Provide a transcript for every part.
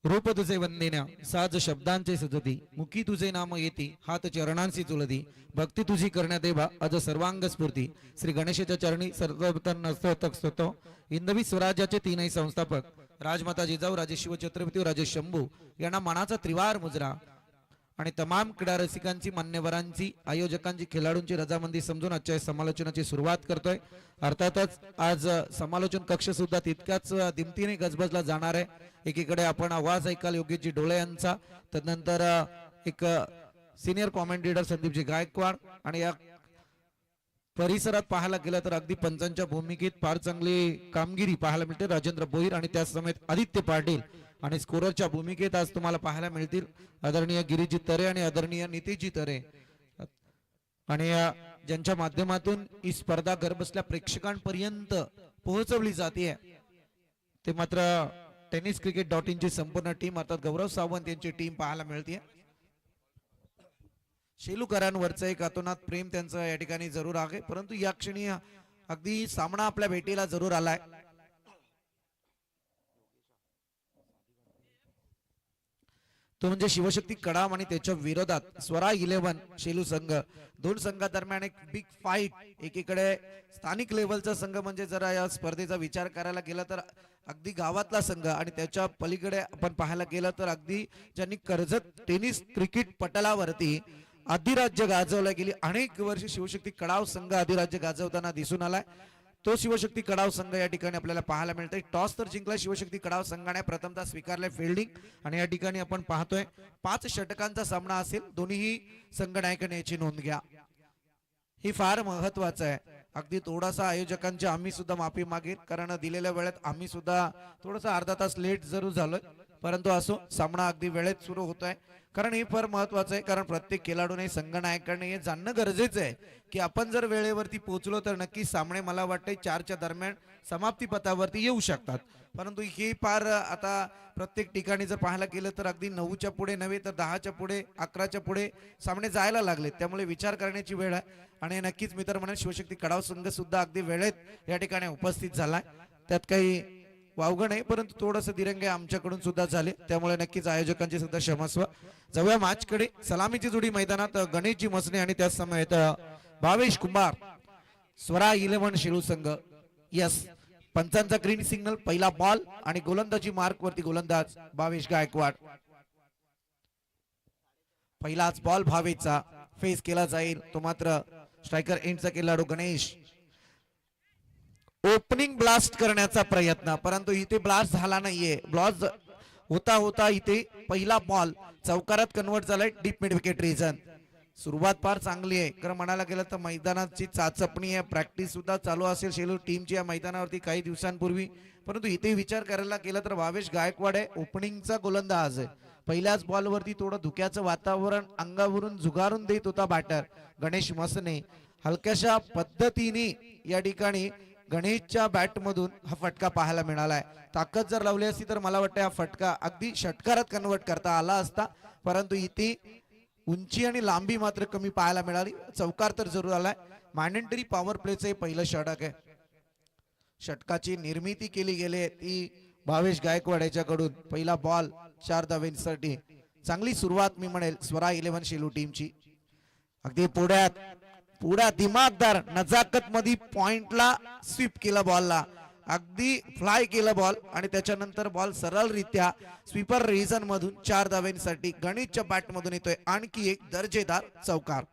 रूप तुझे वंदिन्या साज शब्दांचे सजती मुखी तुझे नाम येती हात चरणांशी चुलती भक्ती तुझी करण्यात देवा अज सर्वांग स्फूर्ती श्री गणेशाच्या चरणी सर्वतन नस्तक स्तोतो हिंदवी स्वराज्याचे तीनही संस्थापक राजमाता जिजाऊ राजे शिवछत्रपती राजे शंभू यांना मनाचा त्रिवार मुजरा आणि तमाम क्रीडा रसिकांची मान्यवरांची आयोजकांची खेळाडूंची रजामंदी समजून आजच्या समालोचनाची सुरुवात करतोय। अर्थातच आज समालोचन कक्ष सुद्धा तितक्याच दिमतीने गजबजला जाणार आहे। एकीकडे आपण आवाज ऐकाल योगेशजी डोळे यांचा, तदनंतर एक सिनियर कॉमेंटेटर संदीपजी गायकवाड आणि या परिसरात पाहायला गेलं तर अगदी पंचांच्या भूमिकेत फार चांगली कामगिरी पाहायला मिळते राजेंद्र भोईर आणि त्या समेत आदित्य पाटील आणि स्कोररच्या भूमिकेत आज तुम्हाला पाहायला मिळतील आदरणीय गिरीजी तरे आणि आदरणीय नितीजी तरे आणि ज्यांच्या माध्यमातून ही स्पर्धा घरबसल्या प्रेक्षकांपर्यंत पोहोचवली जाते ते मात्र टेनिस क्रिकेट .in ची संपूर्ण टीम अर्थात गौरव सावंत यांची टीम पाहायला मिळते। शेलूकरांवरचं एक अतोनात प्रेम त्यांचं या ठिकाणी जरूर आहे, परंतु या क्षणी अगदी सामना आपल्या भेटीला जरूर आलाय। तो म्हणजे शिवशक्ती कडाम आणि त्याच्या विरोधात स्वरा 11 शेलू संघ। दोन संघादरम्यान एक बिग फाईट। एकीकडे स्थानिक लेवलचा संघ म्हणजे जरा या स्पर्धेचा विचार करायला गेला तर अगदी गावातला संघ आणि त्याच्या पलीकडे आपण पाहायला गेलं तर अगदी ज्यांनी कर्जत टेनिस क्रिकेट पटलावरती अधिराज्य गाजवला गेली अनेक वर्ष शिवशक्ती कडाव संघ अधिराज्य गाजवताना दिसून आलाय। तो शिवशक्ती कडाव संघ या ठिकाणी आपल्याला पाहायला मिळतोय। टॉस तर जिंकला शिवशक्ती कडाव संघाने, प्रथमतः स्वीकारले फिल्डिंग आणि या ठिकाणी आपण पाहतोय 5 षटकांचा सामना असेल। दोन्ही संघनायकांनी याची नोंद घ्या, ही फार महत्वाचं आहे। अगदी थोडासा आयोजकांची आम्ही सुद्धा माफी मागेल, कारण दिलेल्या वेळेत आम्ही सुद्धा थोडासा अर्धा तास लेट जरूर झालोय, परंतु असो सामना अगदी वेळेत सुरू होतोय। कारण हे फार महत्वाचं आहे, कारण प्रत्येक खेळाडूने संघनायकाने हे जाणणं गरजेचं आहे की आपण जर वेळेवरती पोहोचलो तर नक्की सामने मला वाटतंय 4च्या दरम्यान समाप्ती पथावरती येऊ शकतात। परंतु हे फार आता प्रत्येक ठिकाणी जर पाहायला गेलं तर अगदी 9च्या पुढे नव्हे तर 10च्या पुढे 11च्या पुढे सामने जायला लागले, त्यामुळे विचार करण्याची वेळ आहे। आणि नक्कीच मित्र म्हणून शिवशक्ती कडाव संघ सुद्धा अगदी वेळेत या ठिकाणी उपस्थित झालाय, त्यात काही वावगं नाही, परंतु थोडंसं दिरंगे आमच्याकडून सुद्धा झाले, त्यामुळे नक्कीच आयोजकांचे सुद्धा क्षमस्व। जाऊया मॅचकडे। सलामीची जोडी मैदानात गणेशजी मसने आणि त्याच समेत भावेश कुंभार स्वरा 11 शेलू संघ। यस, पंचांचा ग्रीन सिग्नल, पहिला बॉल आणि गोलंदाजी मार्क वरती गोलंदाज भावेश गायकवाड। पहिलाच बॉल भावेशचा फेस केला जाईल, तो मात्र स्ट्रायकर एंडचा खेळाडू गणेश। ओपनिंग ब्लास्ट करण्याचा प्रयत्न, परंतु इथे ब्लास्ट झाला नाहीये। ब्लास्ट होता होता इथे पहिला बॉल चौकारात कन्वर्ट झालाय डीप मिड विकेट रीजन। सुरुवात फार चांगली आहे, कारण म्हणायला गेलं तर मैदानाची चाचपणी आहे, प्रॅक्टिस सुद्धा चालू असेल शेलू टीमची या मैदानावरती काही दिवसांपूर्वी, परंतु इथे विचार करायला गेला तर भावेश गायकवाड आहे ओपनिंगचा गोलंदाज आहे। पहिल्याच बॉलवरती थोडं धुक्याचं वातावरण अंगावरून झुगारून देत होता बॅटर गणेश मसने। हलक्याशा पद्धतीने या ठिकाणी गणेशच्या बॅट मधून हा फटका पाहायला मिळालाय। ताकद जर लावली असती तर मला वाटतं हा फटका अगदी षटकारात कन्वर्ट करता आला असता, परंतु इथे उंची आणि लांबी मात्र कमी पाहायला मिळाली। चौकार तर जरूर आलाय। मॅन्डेटरी पॉवर प्लेचं पहिलं षटक आहे, षटकाची निर्मिती केली गेली ती भावेश गायकवाड याच्याकडून। पहिला बॉल 4 धावांसाठी, चांगली सुरुवात मी म्हणेल स्वरा 11 शेलू टीमची। अगदी पुढ्या दिमागदार नजाकत मध्ये पॉइंटला स्वीप केला बॉलला, अगदी फ्लाय केला बॉल आणि त्याच्यानंतर बॉल सरळरित्या स्वीपर रिजन मधून 4 धावांसाठी गणेशच्या बॅट मधून येतोय आणखी एक दर्जेदार चौकार।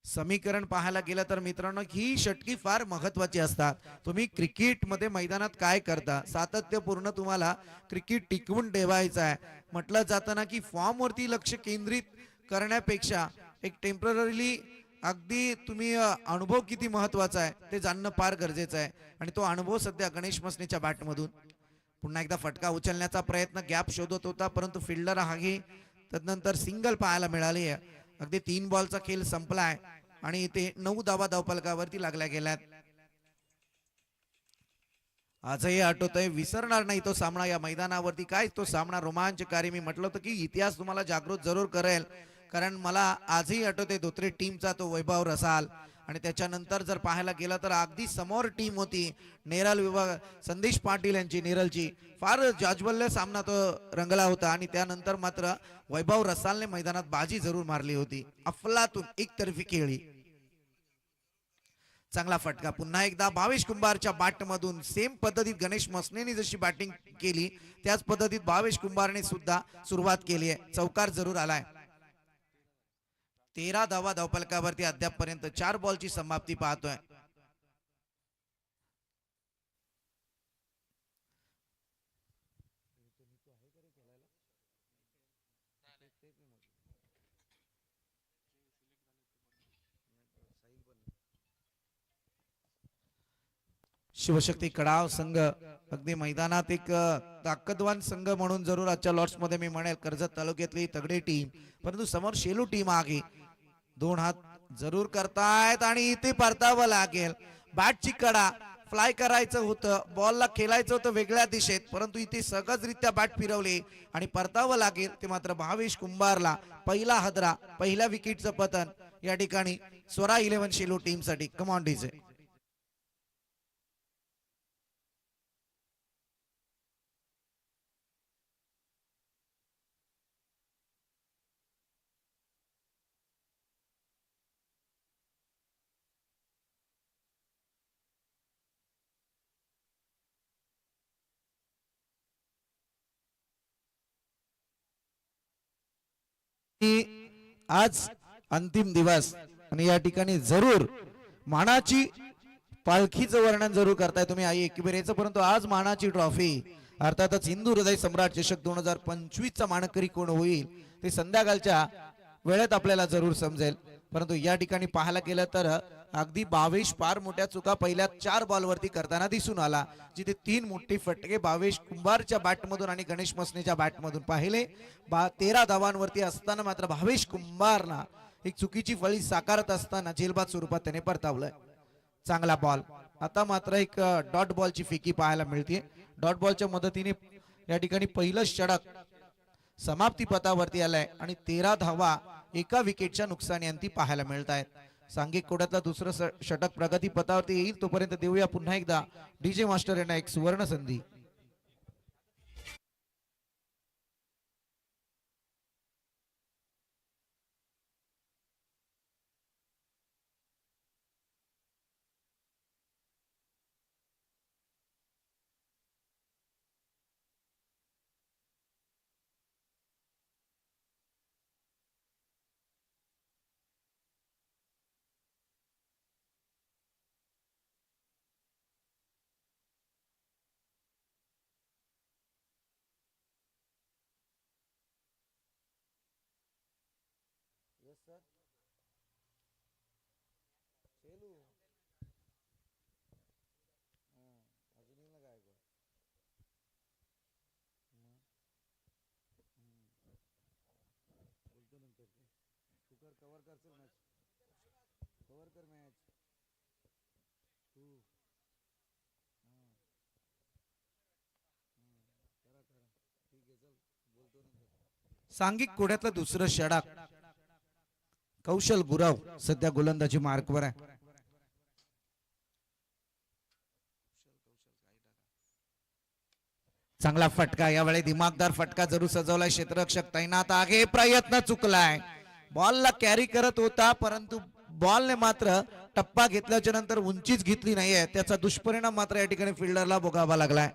समीकरण पाहायला गेलं तर मित्रांनो ही षटकी फार महत्वाची असतात। तुम्ही क्रिकेट मध्ये मैदानात काय करता, सातत्यपूर्ण तुम्हाला क्रिकेट टिकवून ठेवायचं आहे। म्हटलं जातं ना की फॉर्म वरती लक्ष केंद्रित करण्यापेक्षा एक टेम्पररीली अगदी तुम्ही अनुभव किती महत्वाचा आहे ते जाणणं फार गरजेचं आहे, आणि तो अनुभव सध्या गणेश मसनेच्या बॅट मधून। पुन्हा एकदा फटका उचलण्याचा प्रयत्न, गॅप शोधत होता परंतु फिल्डर हाही तदनंतर सिंगल पाहायला मिळाली आहे। अगदी 3 बॉलचा खेळ संपलाय आणि इथे 9 धावा धावफलकावरती लागल्या गेल्यात। आजही आठवतंय, विसरणार नाही तो सामना या मैदानावरती। काय तो सामना रोमांचकारी, मी म्हटलं होतं की इतिहास तुम्हाला जागृत जरूर करेल, कारण मला आजही आठवतंय धोत्रे टीमचा तो वैभव रसाल आणि त्याच्यानंतर जर पाहायला गेलं तर अगदी समोर टीम होती नेरल विभाग, संदेश पाटील यांची नेरलची. फार जाज्वल्य सामना तो रंगला होता आणि त्यानंतर मात्र वैभव रसालने मैदानात बाजी जरूर मारली होती. अफलातून एकतर्फी खेळी. चांगला फटका पुन्हा एकदा भावेश कुंभारच्या बॅट मधून. सेम पद्धतीत गणेश मसनेने जशी बॅटिंग केली त्याच पद्धतीत भावेश कुंभारने सुद्धा सुरुवात केली आहे. चौकार जरूर आलाय. 13 धावा धावफलकावरती अद्यापपर्यंत 4 बॉलची समाप्ती पाहतोय. शिवशक्ती कडाव संघ अगदी मैदानात एक ताकदवान संघ म्हणून जरूर आजच्या लॉट्स मध्ये मी म्हणेल. कर्जत तालुक्यातली तगडी टीम, परंतु समोर शेलू टीम आहे. 2 हात जरूर करतायत आणि इथे परतावं लागेल. बॅटची कडा फ्लाय करायचं होतं, बॉलला खेळायचं होतं वेगळ्या दिशेत, परंतु इथे सहजरित्या बॅट फिरवली आणि परतावं लागेल. ते मात्र भावेश कुंभारला पहिला हादरा, पहिल्या विकेटचं पतन या ठिकाणी स्वरा 11 शेलू टीम साठी. Come on DJ. आज अंतिम दिवस आणि या ठिकाणी जरूर मानाची पालखीचं वर्णन जरूर करताय तुम्ही आई एकबिरेचं, परंतु आज मानाची ट्रॉफी अर्थातच हिंदू हृदय सम्राट चषक 2025 चा मानकरी कोण होईल ते संध्याकाळच्या वेळेत आपल्याला जरूर समजेल. परंतु या ठिकाणी पाहायला गेलं तर अगदी भावेश फार मोठ्या चुका पहिल्या 4 बॉलवरती करताना दिसून आला, जिथे 3 मोठे फटके भावेश कुंभारच्या बॅटमधून आणि गणेश मसनेच्या बॅटमधून पाहिले. 13 धावांवरती असताना मात्र भावेश कुंभारना एक चुकीची फळी साकारत असताना झेलबाद स्वरूपात त्याने परतावलंय. चांगला बॉल. आता मात्र एक डॉट बॉलची फिकी पाहायला मिळते. डॉट बॉलच्या मदतीने या ठिकाणी पहिलं षटक समाप्ती पथावरती आलाय आणि 13 धावा एका विकेटच्या नुकसानी पाहायला मिळत आहेत. सांघिक कोड्यातला दुसरं षटक प्रगती पथावरती येईल तोपर्यंत देऊया पुन्हा एकदा डीजे मास्टर यांना एक सुवर्ण संधी. सांघिक कोड्यातलं दुसरं षटक कौशल गुरव सध्या गोलंदाजी मार्कवर आहे. चांगला फटका, यावेळी दिमागदार फटका जरूर सजवलाय. क्षेत्ररक्षक तैनात आहे. प्रयत्न चुकलाय. बॉलला कॅरी करत होता परंतु बॉलने मात्र टप्पा घेतल्याच्या नंतर उंचीच घेतली नाहीये. त्याचा दुष्परिणाम मात्र या ठिकाणी फिल्डरला भोगावा लागलाय.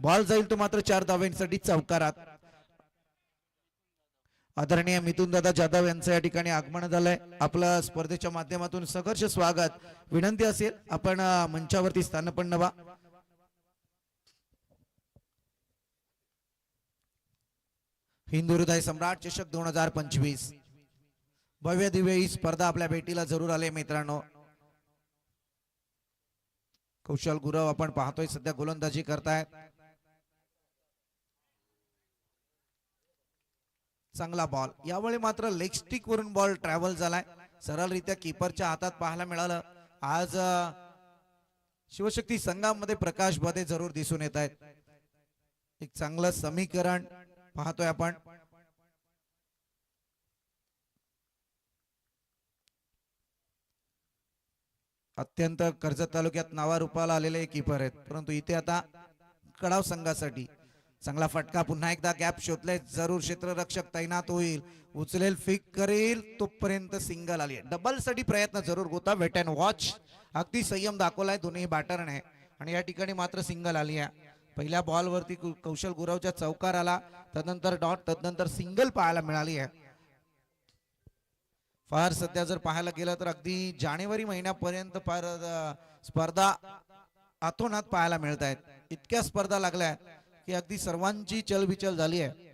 बॉल जाईल तो मात्र 4 धावांसाठी चौकारात. आदरणीय मिथुन दादा जाधव यांचं या ठिकाणी आगमन झालंय. आपलं स्पर्धेच्या माध्यमातून सहर्ष स्वागत. विनंती असेल आपण मंचावरती स्थान पण नवा. हिंदू हृदय सम्राट चषक 2025 भव्य दिव्य ही स्पर्धा आपल्या भेटीला जरूर आले मित्रांनो. कौशल गुरव आपण पाहतोय सध्या गोलंदाजी करतायत. चांगला बॉल. यावेळी मात्र लेग स्टिक वरून बॉल ट्रॅव्हल झालाय. सरळरित्या कीपरच्या हातात पाहायला मिळालं. आज शिवशक्ती संघामध्ये प्रकाश बदे जरूर दिसून येत आहेत. एक चांगलं समीकरण पाहतोय आपण. अत्यंत कर्जत तालुक्यात नावारूपाला आलेले कीपर आहेत, परंतु इथे आता कडाव संघासाठी चांगला फटका. पुन्हा एकदा गॅप शोधले, जरूर क्षेत्ररक्षक तैनात होईल, उचलेल, फिक करेल, तोपर्यंत सिंगल आली. डबल साठी प्रयत्न जरूर होता. वेट अँड वॉच, अगदी संयम दाखवलाय दोन्ही बॅटरने आणि या ठिकाणी मात्र सिंगल आली आहे. पहिल्या बॉल वरती कौशल गुरवच्या चौकार आला, तदनंतर डॉट, तदनंतर सिंगल पाहायला मिळाली आहे. फार सध्या जर पाहायला गेलं तर अगदी जानेवारी महिन्यापर्यंत फार स्पर्धा आतोनात पाहायला मिळत आहेत. इतक्या स्पर्धा लागल्या की अगदी सर्वांची चलबिचल झाली आहे.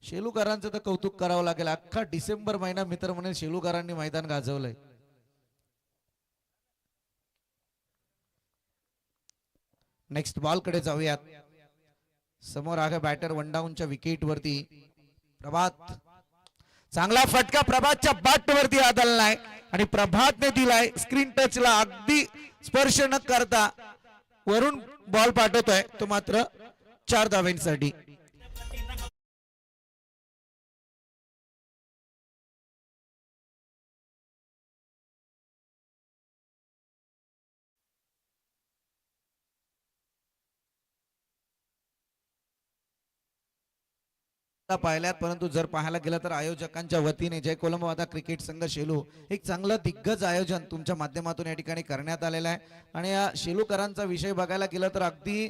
शेलूकरांचं तर कौतुक करावं लागेल. अख्खा डिसेंबर महिना मित्र म्हणेल शेलूकरांनी मैदान गाजवलंय. नेक्स्ट बॉल कडे जाऊयात. समोर आहे बॅटर वनडाऊनच्या विकेट वरती प्रभात. चांगला फटका प्रभातच्या बॅट वरती आदललाय आणि प्रभातने दिलाय स्क्रीन टचला, अगदी स्पर्श न करता वरून बॉल पाठवतोय तो मात्र 4 धावांसाठी. पाहिल्यात, परंतु जर पाहायला गेलं तर आयोजकांच्या वतीने जय कोलंबो आता क्रिकेट संघ शेलू एक चांगलं दिग्गज आयोजन तुमच्या माध्यमातून या ठिकाणी करण्यात आलेलं आहे. आणि या शेलूकरांचा विषय बघायला गेलं तर अगदी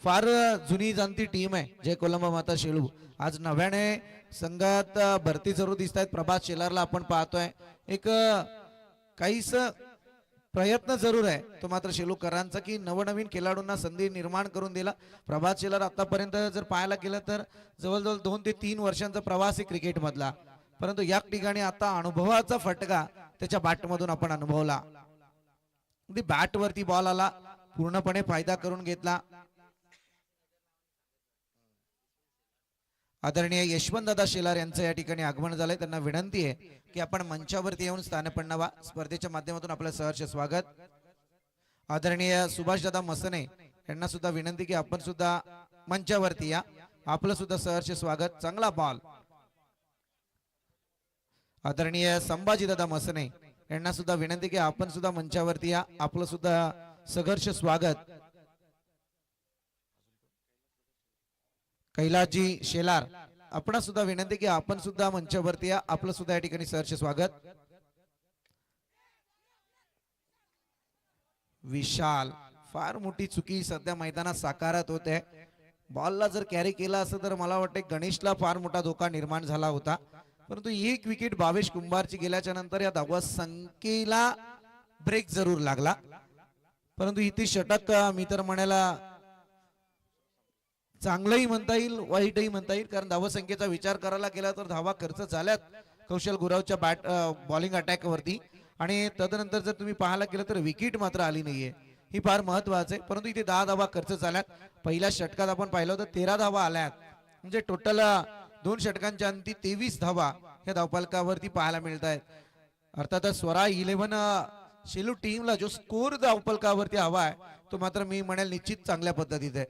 फार जुनी जाणती टीम आहे जय कोलंबो माता शेलू. आज नव्याने संघात भरती जरूर दिसत आहेत. प्रभात शेलारला आपण पाहतोय, एक काहीच प्रयत्न जरूर आहे तो मात्र शेलूकरांचा की नवनवीन खेळाडूंना संधी निर्माण करून दिला. प्रभात शेलार आतापर्यंत जर पाहायला गेलं तर जवळजवळ 2 ते 3 वर्षांचा प्रवास आहे क्रिकेट मधला, परंतु या ठिकाणी आता अनुभवाचा फटका त्याच्या बॅट मधून आपण अनुभवला. बॅट वरती बॉल आला, पूर्णपणे फायदा करून घेतला. आदरणीय यशवंत दादा शेलार यांचं या ठिकाणी आगमन झालंय. त्यांना विनंती आहे की आपण मंचावरती येऊन स्थानपन्न व्हा. स्पर्धेच्या माध्यमातून आपलं सहर्ष स्वागत. आदरणीय सुभाष दादा मसने यांना सुद्धा विनंती की आपण सुद्धा मंचावरती या, आपलं सुद्धा सहर्ष स्वागत. चांगला बॉल. आदरणीय संभाजी दादा मसने यांना सुद्धा विनंती की आपण सुद्धा मंचावरती या, आपलं सुद्धा सहर्ष स्वागत. कैलासजी शेलार आपण सुद्धा विनंती की आपण सुद्धा मंचावरती या, आपलं सुद्धा या ठिकाणी सहर्ष स्वागत. विशाल, फार मोठी चुकी सध्या मैदानात साकारत होते. बॉलला जर कॅरी केला असं तर मला वाटतं गणेशला फार मोठा धोका निर्माण झाला होता, परंतु एक विकेट भावेश कुंभारची गेल्याच्या नंतर या धावा संख्येला ब्रेक जरूर लागला. परंतु इथे षटक मी तर म्हणायला चांगलंही म्हणता येईल, वाईटही म्हणता येईल, कारण धावसंख्येचा विचार करायला गेला तर धावा खर्च झाल्यात कौशल गुरावच्या बॅट बॉलिंग अटॅक वरती. आणि तदनंतर जर तुम्ही पाहायला गेलं तर विकेट मात्र आली नाहीये, ही फार महत्वाचं आहे. परंतु इथे 10 धावा खर्च झाल्यात. पहिल्या षटकात आपण पाहिलं होतं 13 धावा आल्यात, म्हणजे टोटल 2 षटकांच्या अंती 23 धावा या धावफलकावरती पाहायला मिळत आहेत. अर्थातच स्वरा 11 शेलू टीमला जो स्कोर धावफलकावरती हवा आहे तो मात्र मी म्हणेल निश्चित चांगल्या पद्धतीत आहे.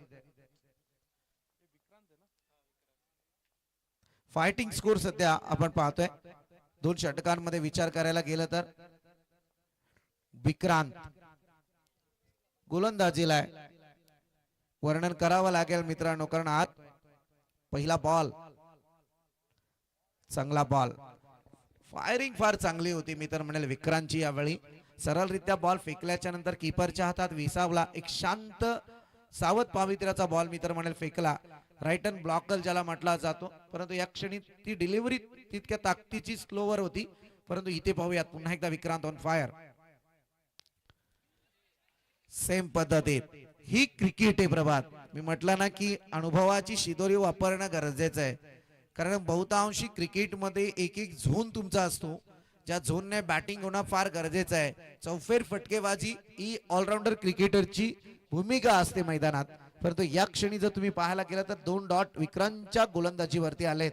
फायटिंग स्कोर सध्या आपण पाहतोय 2 षटकांमध्ये विचार करायला गेलं तर. विक्रांत गोलंदाजीला आहे, वर्णन करावं लागेल मित्रांनो, कारण आज पहिला बॉल चांगला बॉल, फायरिंग फार चांगली होती मी तर म्हणेल विक्रांतची. यावेळी सरळरित्या बॉल फेकल्याच्या नंतर कीपरच्या हातात विसावला. एक शांत सावध पावित्र्याचा बॉल मी तर म्हणेल फेकला. राईट हँड ब्लॉकर ज्याला म्हटला जातो, परंतु या क्षणी ती डिलिव्हरी तितक्या ताकदीची स्लोवर होती. परंतु इथे पाहूयात पुन्हा एकदा विक्रांत ऑन फायर. सेम पद्धतीत ही क्रिकेट आहे प्रभात. मी म्हटलं ना की अनुभवाची शिदोरी वापरणं गरजेचं आहे, कारण बहुतांशी क्रिकेटमध्ये एक एक झोन तुमचा असतो, ज्या झोनने बॅटिंग होणं फार गरजेचं आहे. चौफेर फटकेबाजी ही ऑलराऊंडर क्रिकेटरची भूमिका असते मैदानात. परंतु या क्षणी जर तुम्ही पाहायला गेलं तर 2 डॉट विक्रांतच्या गोलंदाजीवरती आलेत.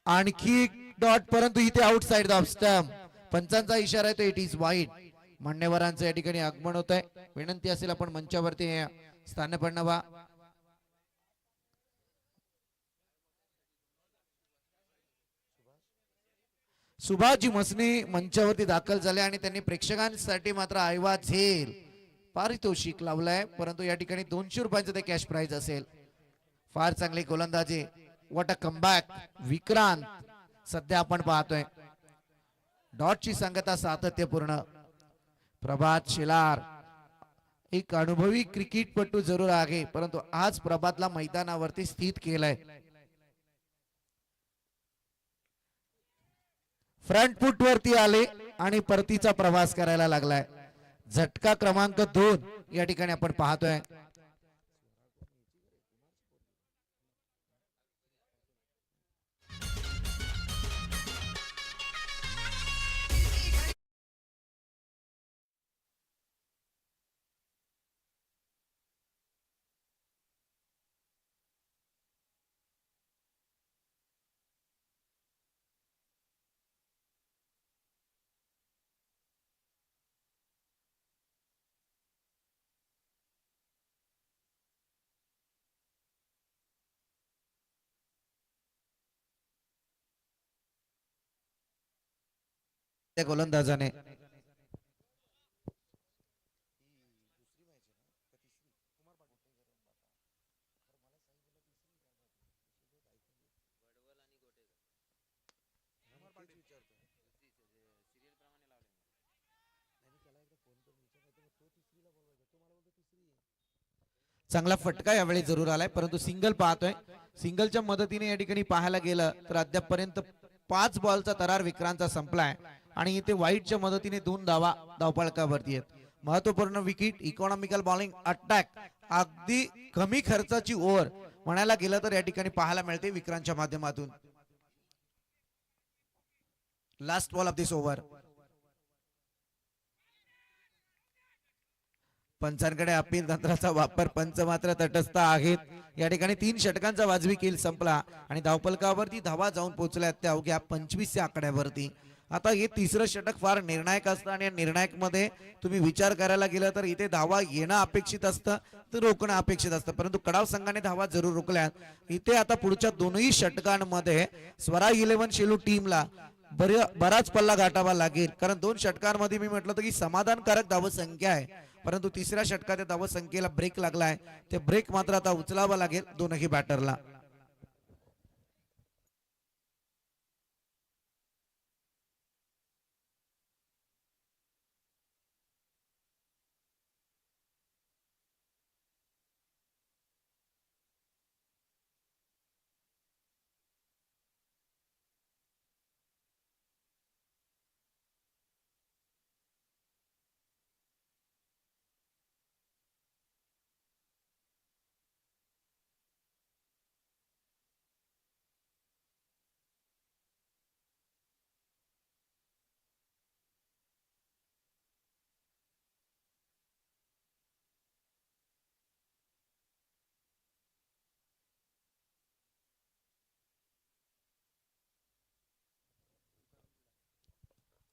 आणखी डॉट, परंतु इथे आउटसाइड ऑफ स्टंप. पंचांचा इशारा आहे तो इट इज वाईड. मान्यवरांचं या ठिकाणी आगमन होत आहे. विनंती असेल आपण मंचावरती स्थानपन्न व्हा. सुभाजी मसने मंचावरती दाखल झाले आणि त्यांनी प्रेक्षकांसाठी मात्र आयवा झेल पारितोषिक लावलाय, परंतु या ठिकाणी 200 रुपयांचं ते कॅश प्राइज असेल. फार चांगली गोलंदाजी, व्हॉट अ कमबॅक विक्रांत. सध्या आपण पाहतोय डॉटची सांगता सातत्यपूर्ण. प्रभात शेलार एक अनुभवी क्रिकेटपटू जरूर आहे, परंतु आज प्रभातला मैदानावरती स्थित केलंय. फ्रंट फूट वरती आले आणि परतीचा प्रवास करायला लागलाय. झटका क्रमांक 2 या ठिकाणी आपण पाहतोय. त्या गोलंदाजाने चांगला फटका यावेळी जरूर आलाय, परंतु सिंगल पाहतोय. सिंगलच्या मदतीने या ठिकाणी पाहायला गेलं तर अद्यापपर्यंत 5 बॉलचा तरार विक्रांतचा संपलाय आणि इथे वाईटच्या मदतीने 2 धावा धावपळकावरती आहेत. महत्वपूर्ण विकेट, इकॉनॉमिकल बॉलिंग अटॅक, अगदी कमी खर्चाची ओव्हर म्हणायला गेलं तर या ठिकाणी पाहायला मिळते विक्रांतच्या माध्यमातून. Last ball of this over. पंचांकडे अपील तंत्राचा वापर, पंच मात्र तटस्थ आहेत. या ठिकाणी 3 षटकांचा वाजवी खेळ संपला आणि धावपलकावरती धावा जाऊन पोहोचल्या त्या अवघ्या 25 आकड्यावरती. आता हे तिसरं षटक फार निर्णायक असतं आणि या निर्णायक मध्ये तुम्ही विचार करायला गेला तर इथे धावा येणं अपेक्षित असतं तर रोखणं अपेक्षित असतं, परंतु कडाव संघाने धावा जरूर रोखल्या. इथे आता पुढच्या दोनही षटकांमध्ये स्वराज 11 शेलू टीमला बराच पल्ला गाठावा लागेल, कारण 2 षटकांमध्ये मी म्हटलं होतं की समाधानकारक धावसंख्या आहे, परंतु तिसऱ्या षटकात त्या धावसंख्येला ब्रेक लागलाय. ते ब्रेक मात्र आता उचलावा लागेल दोनही बॅटरला.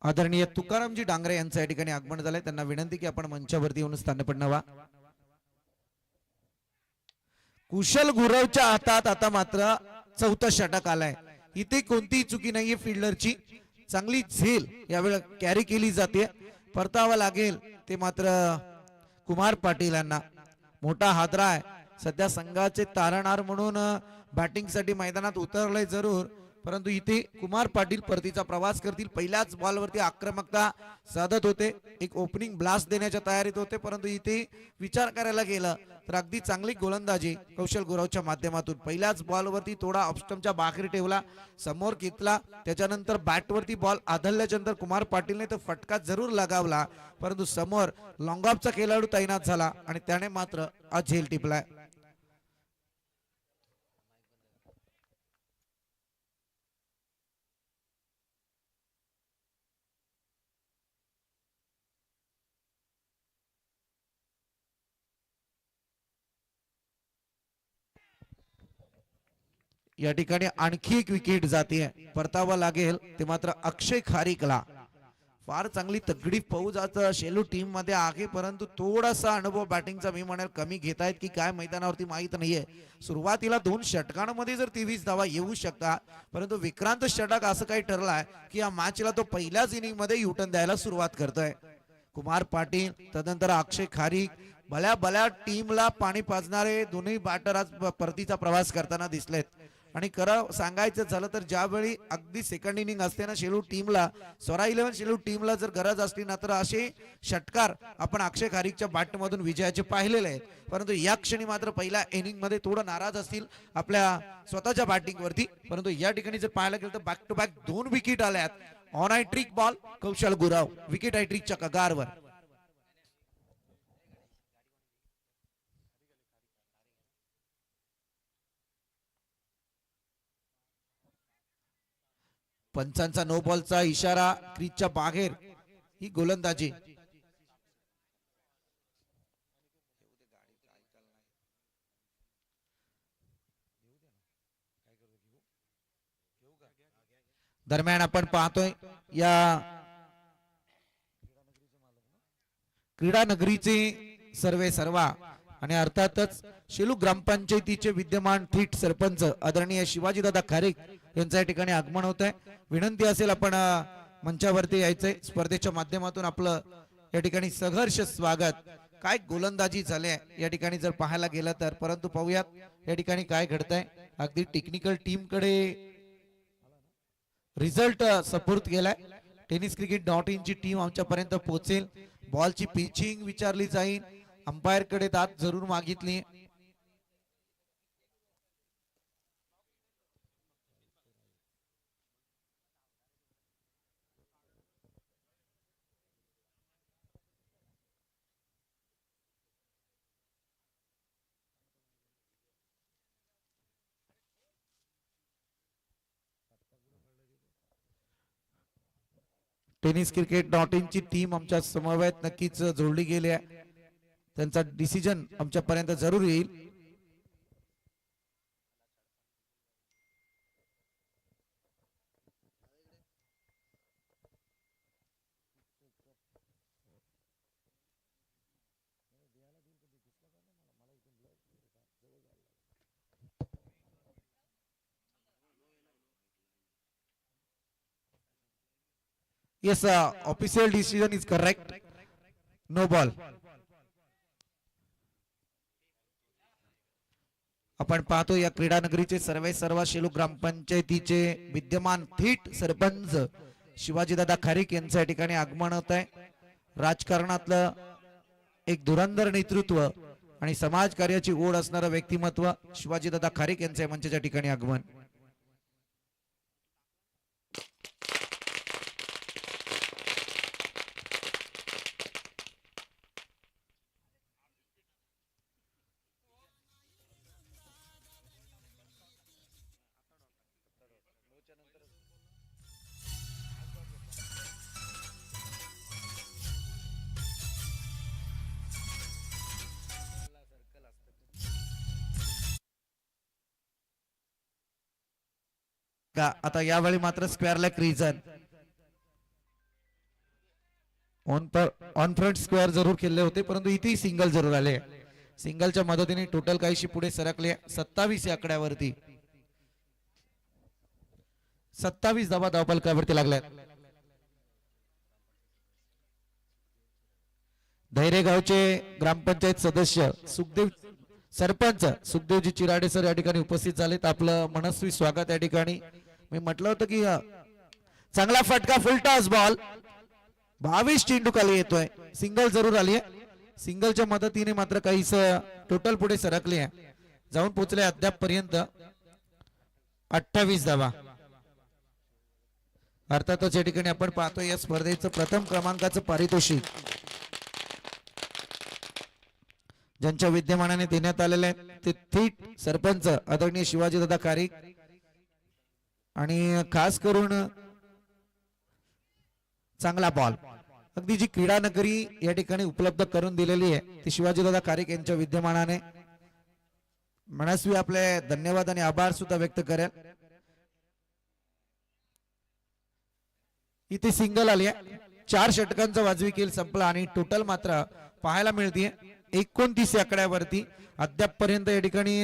आदरणीय तुकारामजी डांगरे यांचं या ठिकाणी आगमन झालंय. त्यांना विनंती की आपण मंचावरती येऊन स्थानपन्न व्हा. कुशल गुरवच्या हातात आता मात्र 4थं षटक आलंय. इथे कोणतीही चुकी नाहीये फिल्डरची. चांगली झेल यावेळी कॅरी केली जाते. परतावा लागेल ते मात्र कुमार पाटील यांना. मोठा हादरा आहे सध्या संघाचे तारणहार म्हणून बॅटिंग साठी मैदानात उतरलंय जरूर, परंतु इथे कुमार पाटील परतीचा प्रवास करतील. पहिल्याच बॉलवरती आक्रमकता साधत होते, एक ओपनिंग ब्लास्ट देण्याच्या तयारीत होते, परंतु इथे विचार करायला गेलं तर अगदी चांगली गोलंदाजी कौशल गुरवच्या माध्यमातून पहिल्याच बॉलवरती थोडा ऑफस्टम्पच्या बाहेर ठेवला, समोर घेतला, त्याच्यानंतर बॅटवरती बॉल आदळल्याच्या नंतर कुमार पाटीलने तो फटका जरूर लगावला, परंतु समोर लॉंग ऑफचा खेळाडू तैनात झाला आणि त्याने मात्र झेल टिपलाय. या ठिकाणी आणखी एक विकेट जाते, परतावा लागेल ते मात्र अक्षय खारीकला. फार चांगली तगडी फौज आज शेलू टीम मध्ये आहे, परंतु थोडासा अनुभव बॅटिंगचा मी म्हणेल कमी घेत आहेत की काय मैदानावरती माहित नाहीये. सुरुवातीला 2 षटकांमध्ये जर 23 धावा येऊ शकतात, परंतु विक्रांत षटक असं काही ठरलाय की या मॅचला तो पहिल्याच इनिंग मध्ये युटर्न द्यायला सुरुवात करतोय. कुमार पाटील तदनंतर अक्षय खारीक भल्या भल्या टीमला पाणी पाजणारे दोन्ही बॅटर आज परतीचा प्रवास करताना दिसलेत. आणि खरं सांगायचं झालं तर ज्यावेळी अगदी सेकंड इनिंग असते ना शेलू टीमला, स्वरा 11 शेलू टीमला जर गरज असली ना तर असे षटकार आपण अक्षय खारीकच्या बॅटमधून विजयाचे पाहिलेले आहेत. परंतु या क्षणी मात्र पहिल्या इनिंग मध्ये थोडं नाराज असतील आपल्या स्वतःच्या बॅटिंग वरती. परंतु या ठिकाणी जर पाहायला गेलं तर बॅक टू बॅक 2 विकेट आल्यात. On hattrick ball Kaushal Gurav wicket हायट्रिकच्या कगारवर. पंचांचा नो बॉलचा इशारा, क्रीजच्या बाहेर ही गोलंदाजी. दरम्यान आपण पाहतोय या क्रीडा नगरीचे सर्वे सर्वा आणि अर्थातच शेलू ग्रामपंचायतीचे विद्यमान थीट सरपंच आदरणीय शिवाजीदादा खारीक यांच्या या ठिकाणी आगमन होत आहे. विनंती असेल आपण मंचावरती यायचंय. स्पर्धेच्या माध्यमातून आपलं या ठिकाणी संघर्ष स्वागत. काय गोलंदाजी झाले या ठिकाणी जर पाहायला गेलं तर, परंतु पाहूयात या ठिकाणी काय घडतंय. अगदी टेक्निकल टीम कडे रिझल्ट सपोर्ट केलाय. टेनिस क्रिकेट .in ची टीम आमच्यापर्यंत पोहोचेल. बॉलची पिचिंग विचारली जाईल, अंपायर कडे दाद जरूर मागितली. टेनिस क्रिकेट .in ची टीम आमच्या समवेत नक्कीच जोडली गेली आहे. त्यांचा डिसिजन आमच्यापर्यंत जरूर येईल. Yes, official decision is correct. No ball. आपण पाहतो या क्रीडा नगरीचे सर्वे सर्व शेलू ग्रामपंचायतीचे विद्यमान थीट सरपंच शिवाजीदादा खारीक यांच्या या ठिकाणी आगमन होत आहे. राजकारणातलं एक धुरंधर नेतृत्व आणि समाज कार्याची ओढ असणारं व्यक्तिमत्व शिवाजीदादा खारीक यांच्या मंचाच्या ठिकाणी आगमन. आता यावेळी मात्र square leg region on front square जरूर खेळले होते, परंतु इथे सिंगल जरूर आले. सिंगलच्या मदतीने टोटल काहीशी पुढे सरकले. 27 या आकड्यावरती 27 धावा धावफलकावरती लागल्यात. धैर्यगावचे ग्रामपंचायत सदस्य सुखदेव सरपंच सुखदेवजी चिराडे सर या ठिकाणी उपस्थित झालेत. आपलं मनस्वी स्वागत या ठिकाणी. मी म्हटलं होतं की चांगला फटका फुल टॉस बॉल 22 चेंडू खाली येतोय. सिंगल जरूर आली आहे. सिंगलच्या मदतीने मात्र काहीच टोटल पुढे सरकले आहे. जाऊन पोहोचले अद्याप पर्यंत 28 धावा. अर्थातच या ठिकाणी आपण पाहतोय या स्पर्धेचं प्रथम क्रमांकाचं पारितोषिक ज्यांच्या विद्यमानाने देण्यात आलेले आहे ते थीट सरपंच आदरणीय शिवाजीदादा खारीक आणि खास करून चांगला बॉल अगदी जी क्रीडा नगरी या ठिकाणी उपलब्ध करून दिलेली आहे ती शिवाजीदादा खारीक यांच्या विद्यमानाने मनस्वी आपले धन्यवाद आणि आभार सुद्धा व्यक्त करेल. इथे सिंगल आली आहे. 4 षटकांचा वाजवी खेळ संपला आणि टोटल मात्र पाहायला मिळते 29 आकड्यावरती अद्याप पर्यंत या ठिकाणी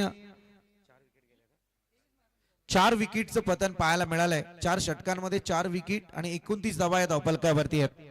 4 विकेटचं पतन पाहायला मिळालंय. 4 षटकांमध्ये 4 विकेट आणि 29 धावा या धावफलकावरती आहेत.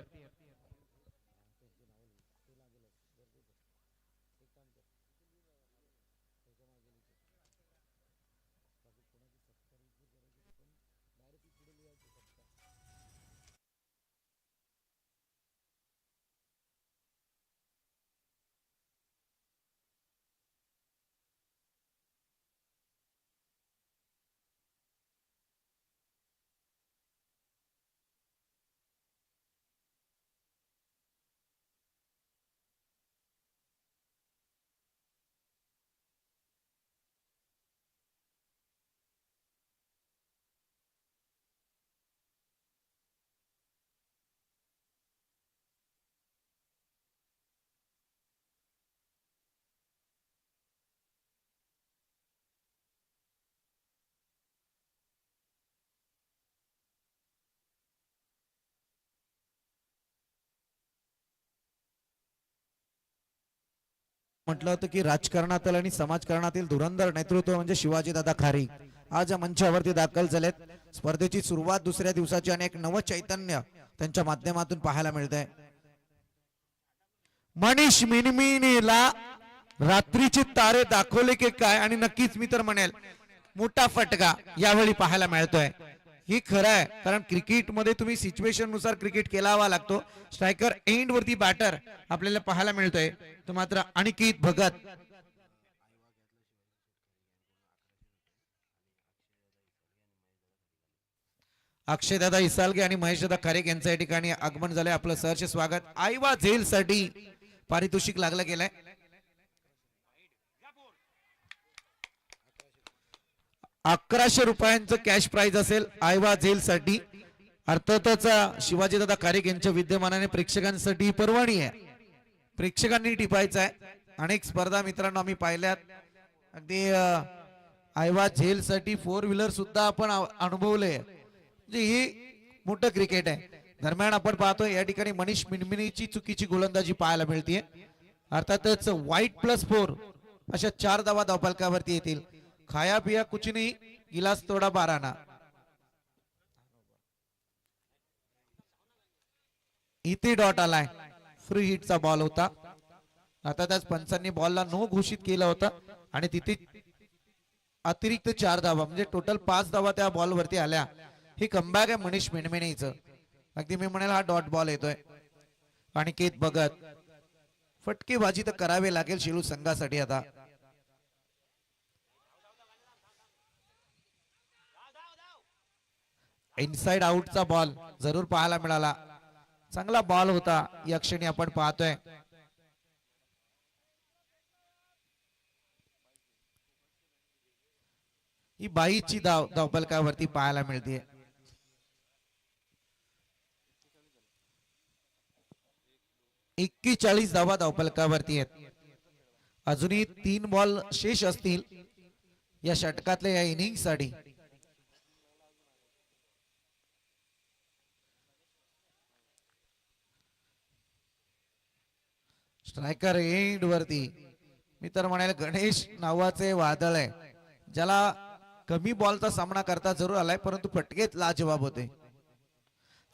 म्हटलं होतं की राजकारणातील आणि समाजकारणातील धुरंधर नेतृत्व म्हणजे शिवाजीदादा खारी आज या मंचावरती दाखल झालेत. स्पर्धेची सुरुवात दुसऱ्या दिवसाची आणि एक नव चैतन्य त्यांच्या माध्यमातून पाहायला मिळतंय. मनीष मिनमिनीला रात्रीचे तारे दाखवले की काय आणि नक्कीच मी तर म्हणेल मोठा फटका यावेळी पाहायला मिळतोय. ही खरं आहे कारण क्रिकेटमध्ये तुम्ही सिच्युएशन नुसार क्रिकेट खेळावा लागतो. स्ट्रायकर एंड वरती बॅटर आपल्याला पाहायला मिळतोय तो मात्र अनिकेत भगत. अक्षयदादा इसालगे आणि महेशदादा खारेक यांचं या ठिकाणी आगमन झालंय. आपलं सहर्ष स्वागत. आयवा झेल साठी पारितोषिक लागलं गेलंय. 1100 रुपयांचं कॅश प्राइज असेल आयवा झेल साठी. अर्थातच शिवाजीदादा खारेक यांच्या विद्यमानाने प्रेक्षकांसाठी पर्वणी आहे. प्रेक्षकांनी टिपायचं आहे. अनेक स्पर्धा मित्रांनो आम्ही पाहिल्यात. अगदी आयवा झेल साठी 4 व्हीलर सुद्धा आपण अनुभवले. म्हणजे ही मोठं क्रिकेट आहे. दरम्यान आपण पाहतोय या ठिकाणी मनीष मिनमिनीची चुकीची गोलंदाजी पाहायला मिळते. अर्थातच वाईट +4 अशा 4 धावा धावफलकावरती येतील. खाया पिया कुछ नहीं गिलास तोडा 12 इथे डॉट आलाय. फ्री हिटचा बॉल होता. आता त्याच पंचांनी बॉलला नो घोषित केलं होतं आणि तिथे अतिरिक्त 4 धावा म्हणजे टोटल 5 धावा त्या बॉल वरती आल्या. ही कमबॅक आहे मनीष मिनमिनीचं. अगदी मी म्हणेल हा डॉट बॉल येतोय. अनिकेत भगत फटकेबाजी तर करावे लागेल शेलू संघासाठी. आता इनसाइड आउटचा बॉल जरूर पाहायला मिळाला. चांगला बॉल होता या क्षणी आपण पाहतोय. ही बाईची धावफलकावरती पाहायला मिळते. एक्की 40 धावा धावफलकावरती आहेत. अजूनही 3 बॉल शेष असतील या षटकातल्या या इनिंग साठी. स्ट्रायकर एंड वरती मी तर म्हणाल गणेश नावाचे वादळ आहे. ज्याला कमी बॉलचा सामना करता जरूर आलाय परंतु फटकेत लाजवाब होते.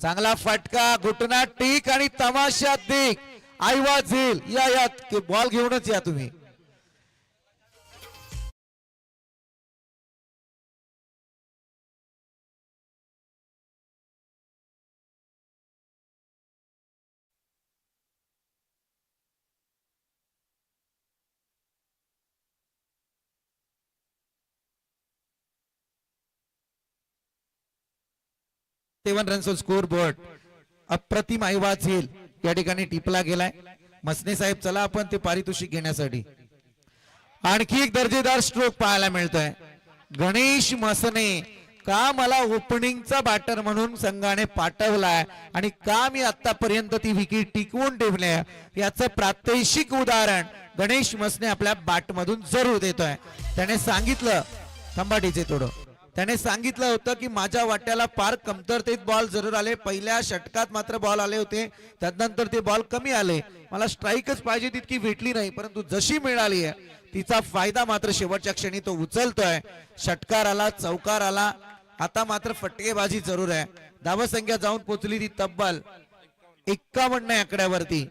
चांगला फटका घुटना टीक आणि तमाशा देख. आयवा झेल या बॉल घेऊनच या तुम्ही. रन्स स्कोर बोर्ड अप्रतिम आयवा झेल या ठिकाणी टिपला गेलाय. मसने साहेब चला आपण ते पारितोषिक घेण्यासाठी. आणखी एक दर्जेदार स्ट्रोक पाहायला मिळतोय. गणेश मसने का मला ओपनिंगचा बॅटर म्हणून संघाने पाठवलाय आणि का मी आतापर्यंत ती विकेट टिकवून ठेवली याचं प्रात्यक्षिक उदाहरण गणेश मसने आपल्या बॅट मधून जरूर देतोय. त्याने सांगितलं थंबाटीचे तोडो. त्याने सांगितलं होतं की माझ्या वाट्याला फार कमतरतेत बॉल जरूर आले, पहिल्या षटकात मात्र बॉल आले होते, त्यानंतर ते बॉल कमी आले, मला स्ट्राईकच पाहिजे तितकी भेटली नाही, परंतु जशी मिळाली आहे तिचा फायदा मात्र शेवटच्या क्षणी तो उचलतोय. षटकार आला, चौकार आला, आता मात्र फटकेबाजी जरूर आहे. धावसंख्या जाऊन पोहोचली ती तब्बल 51 आकड्यावरती.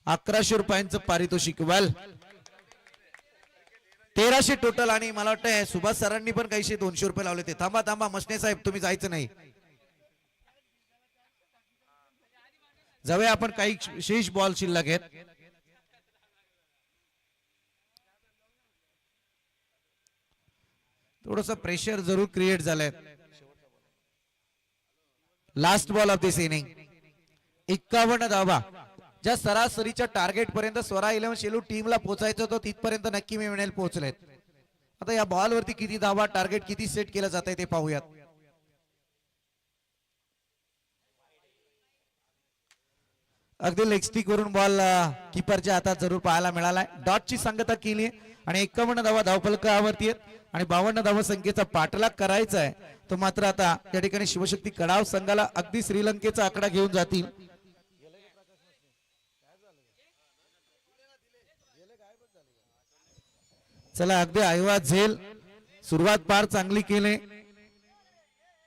1100 रुपयांचं पारितोषिक. वेल 1300 टोटल. आणि मला वाटतं सुभाष सरांनी पण काहीशे 200 रुपये लावले ते. थांबा थांबा मसने साहेब, तुम्ही जायचं नाही, जाऊया आपण. काही शेष बॉल शिल्लक आहेत. थोडस प्रेशर जरूर क्रिएट झालंय. Last ball of this inning. 51 धावा. ज्या सरासरीच्या टार्गेट पर्यंत स्वरा 11 शेलू टीमला पोहोचायचं होतं तिथपर्यंत नक्की मी मिळेल पोहोचलेत. आता या बॉल वरती किती धावा, टार्गेट किती सेट केलं जात आहे ते पाहूयात. अगदी लेग स्टिक वरून बॉल कीपरच्या हातात जरूर पाहायला मिळालाय. डॉटची सांगता केली आणि 51 धावा धावफलकावरती आहेत आणि 52 धावा संख्येचा पाठलाग करायचा आहे. तो मात्र आता या ठिकाणी शिवशक्ती कडाव संघाला अगदी श्रीलंकेचा आकडा घेऊन जातील. चला अगदी आयवाज झेल. सुरुवात फार चांगली केली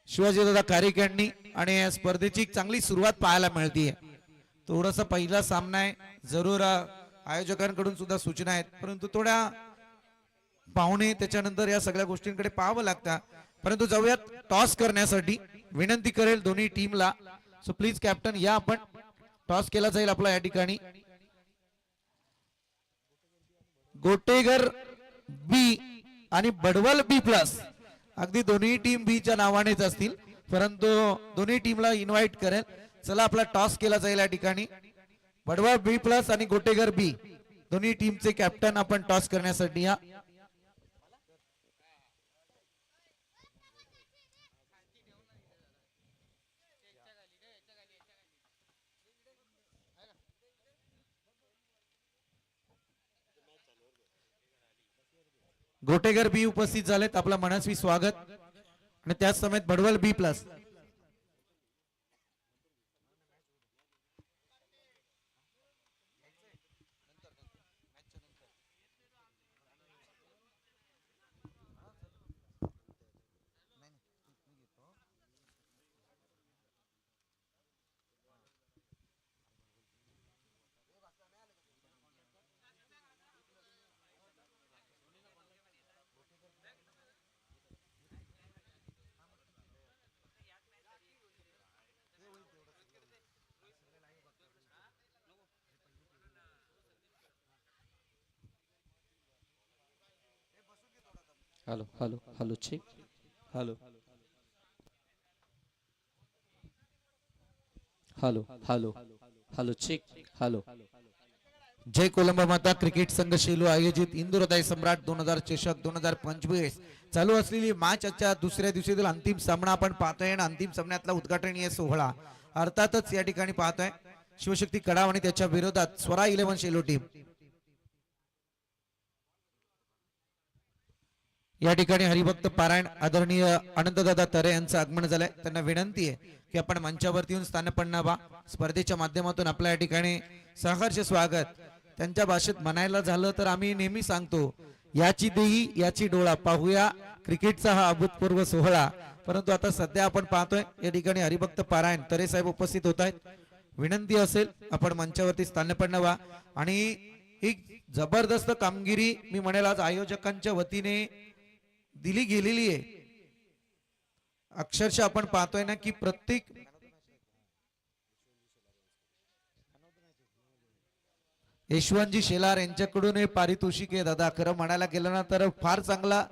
शिवाजीदादा कारिक यांनी आणि या स्पर्धेची चांगली सुरुवात पाहायला मिळतीये. थोडासा पहिला सामना आहे, जरूर आयोजकांकडून सुद्धा सूचना आहेत, परंतु थोड्या पाहुणे त्याच्यानंतर या सगळ्या गोष्टींकडे पाहावं लागतं. परंतु जाऊयात टॉस करण्यासाठी. विनंती करेल दोन्ही टीमला, सो प्लीज कॅप्टन या आपण. टॉस केला जाईल आपला या ठिकाणी. गोटेगर बी आणि बडवल बी प्लस. अगदी दोन्ही टीम बी च्या नावानेच असतील, परंतु दोन्ही टीमला इन्व्हाइट करेल. चला आपला टॉस केला जाईल या ठिकाणी. बडवल बी प्लस आणि गोटेगर बी दोन्ही टीमचे कॅप्टन आपण टॉस करण्यासाठी या. गोटेगर बी उपस्थित झालेत, आपला मनस्वी स्वागत. आणि त्याच समेत बडवल B plus. Hello hello hello check. Hello hello hello hello check. Hello. जय कोलंबा माता क्रिकेट संघ शेलू आयोजित इंदुरदय सम्राट 2000 चषक 2025 चालू असलेली मॅच आजच्या दुसऱ्या दिवशीतील अंतिम सामना आपण पाहतोय. आणि अंतिम सामन्यातला उद्घाटनीय सोहळा अर्थातच या ठिकाणी पाहतोय. शिवशक्ती कडाव आणि त्याच्या विरोधात स्वरा 11 शेलू टीम. या ठिकाणी हरिभक्त पारायण आदरणीय आनंददादा तरे यांचं आगमन झालंय. त्यांना विनंती आहे की आपण मंचावरती येऊन स्थानपन्न व्हा. स्पर्धेच्या माध्यमातून आपल्या या ठिकाणी सहर्ष स्वागत. त्यांच्या भाषेत म्हणायला झालं तर आम्ही नेहमी सांगतो, याची देही याची डोळा, पाहूया क्रिकेटचा हा अभूतपूर्व सोहळा. परंतु आता सध्या आपण पाहतोय या ठिकाणी हरिभक्त पारायण तरे साहेब उपस्थित होत आहेत. विनंती असेल आपण मंचावरती स्थानपन्न व्हा. आणि एक जबरदस्त कामगिरी मी म्हणेल आज आयोजकांच्या वतीने दिली गेलेली आहे. अक्षरशः आपण पाहतोय ना की प्रत्येक यशवंतजी शेलार यांच्याकडून हे पारितोषिक आहे दादा. खरं म्हणायला गेलं ना तर फार चांगला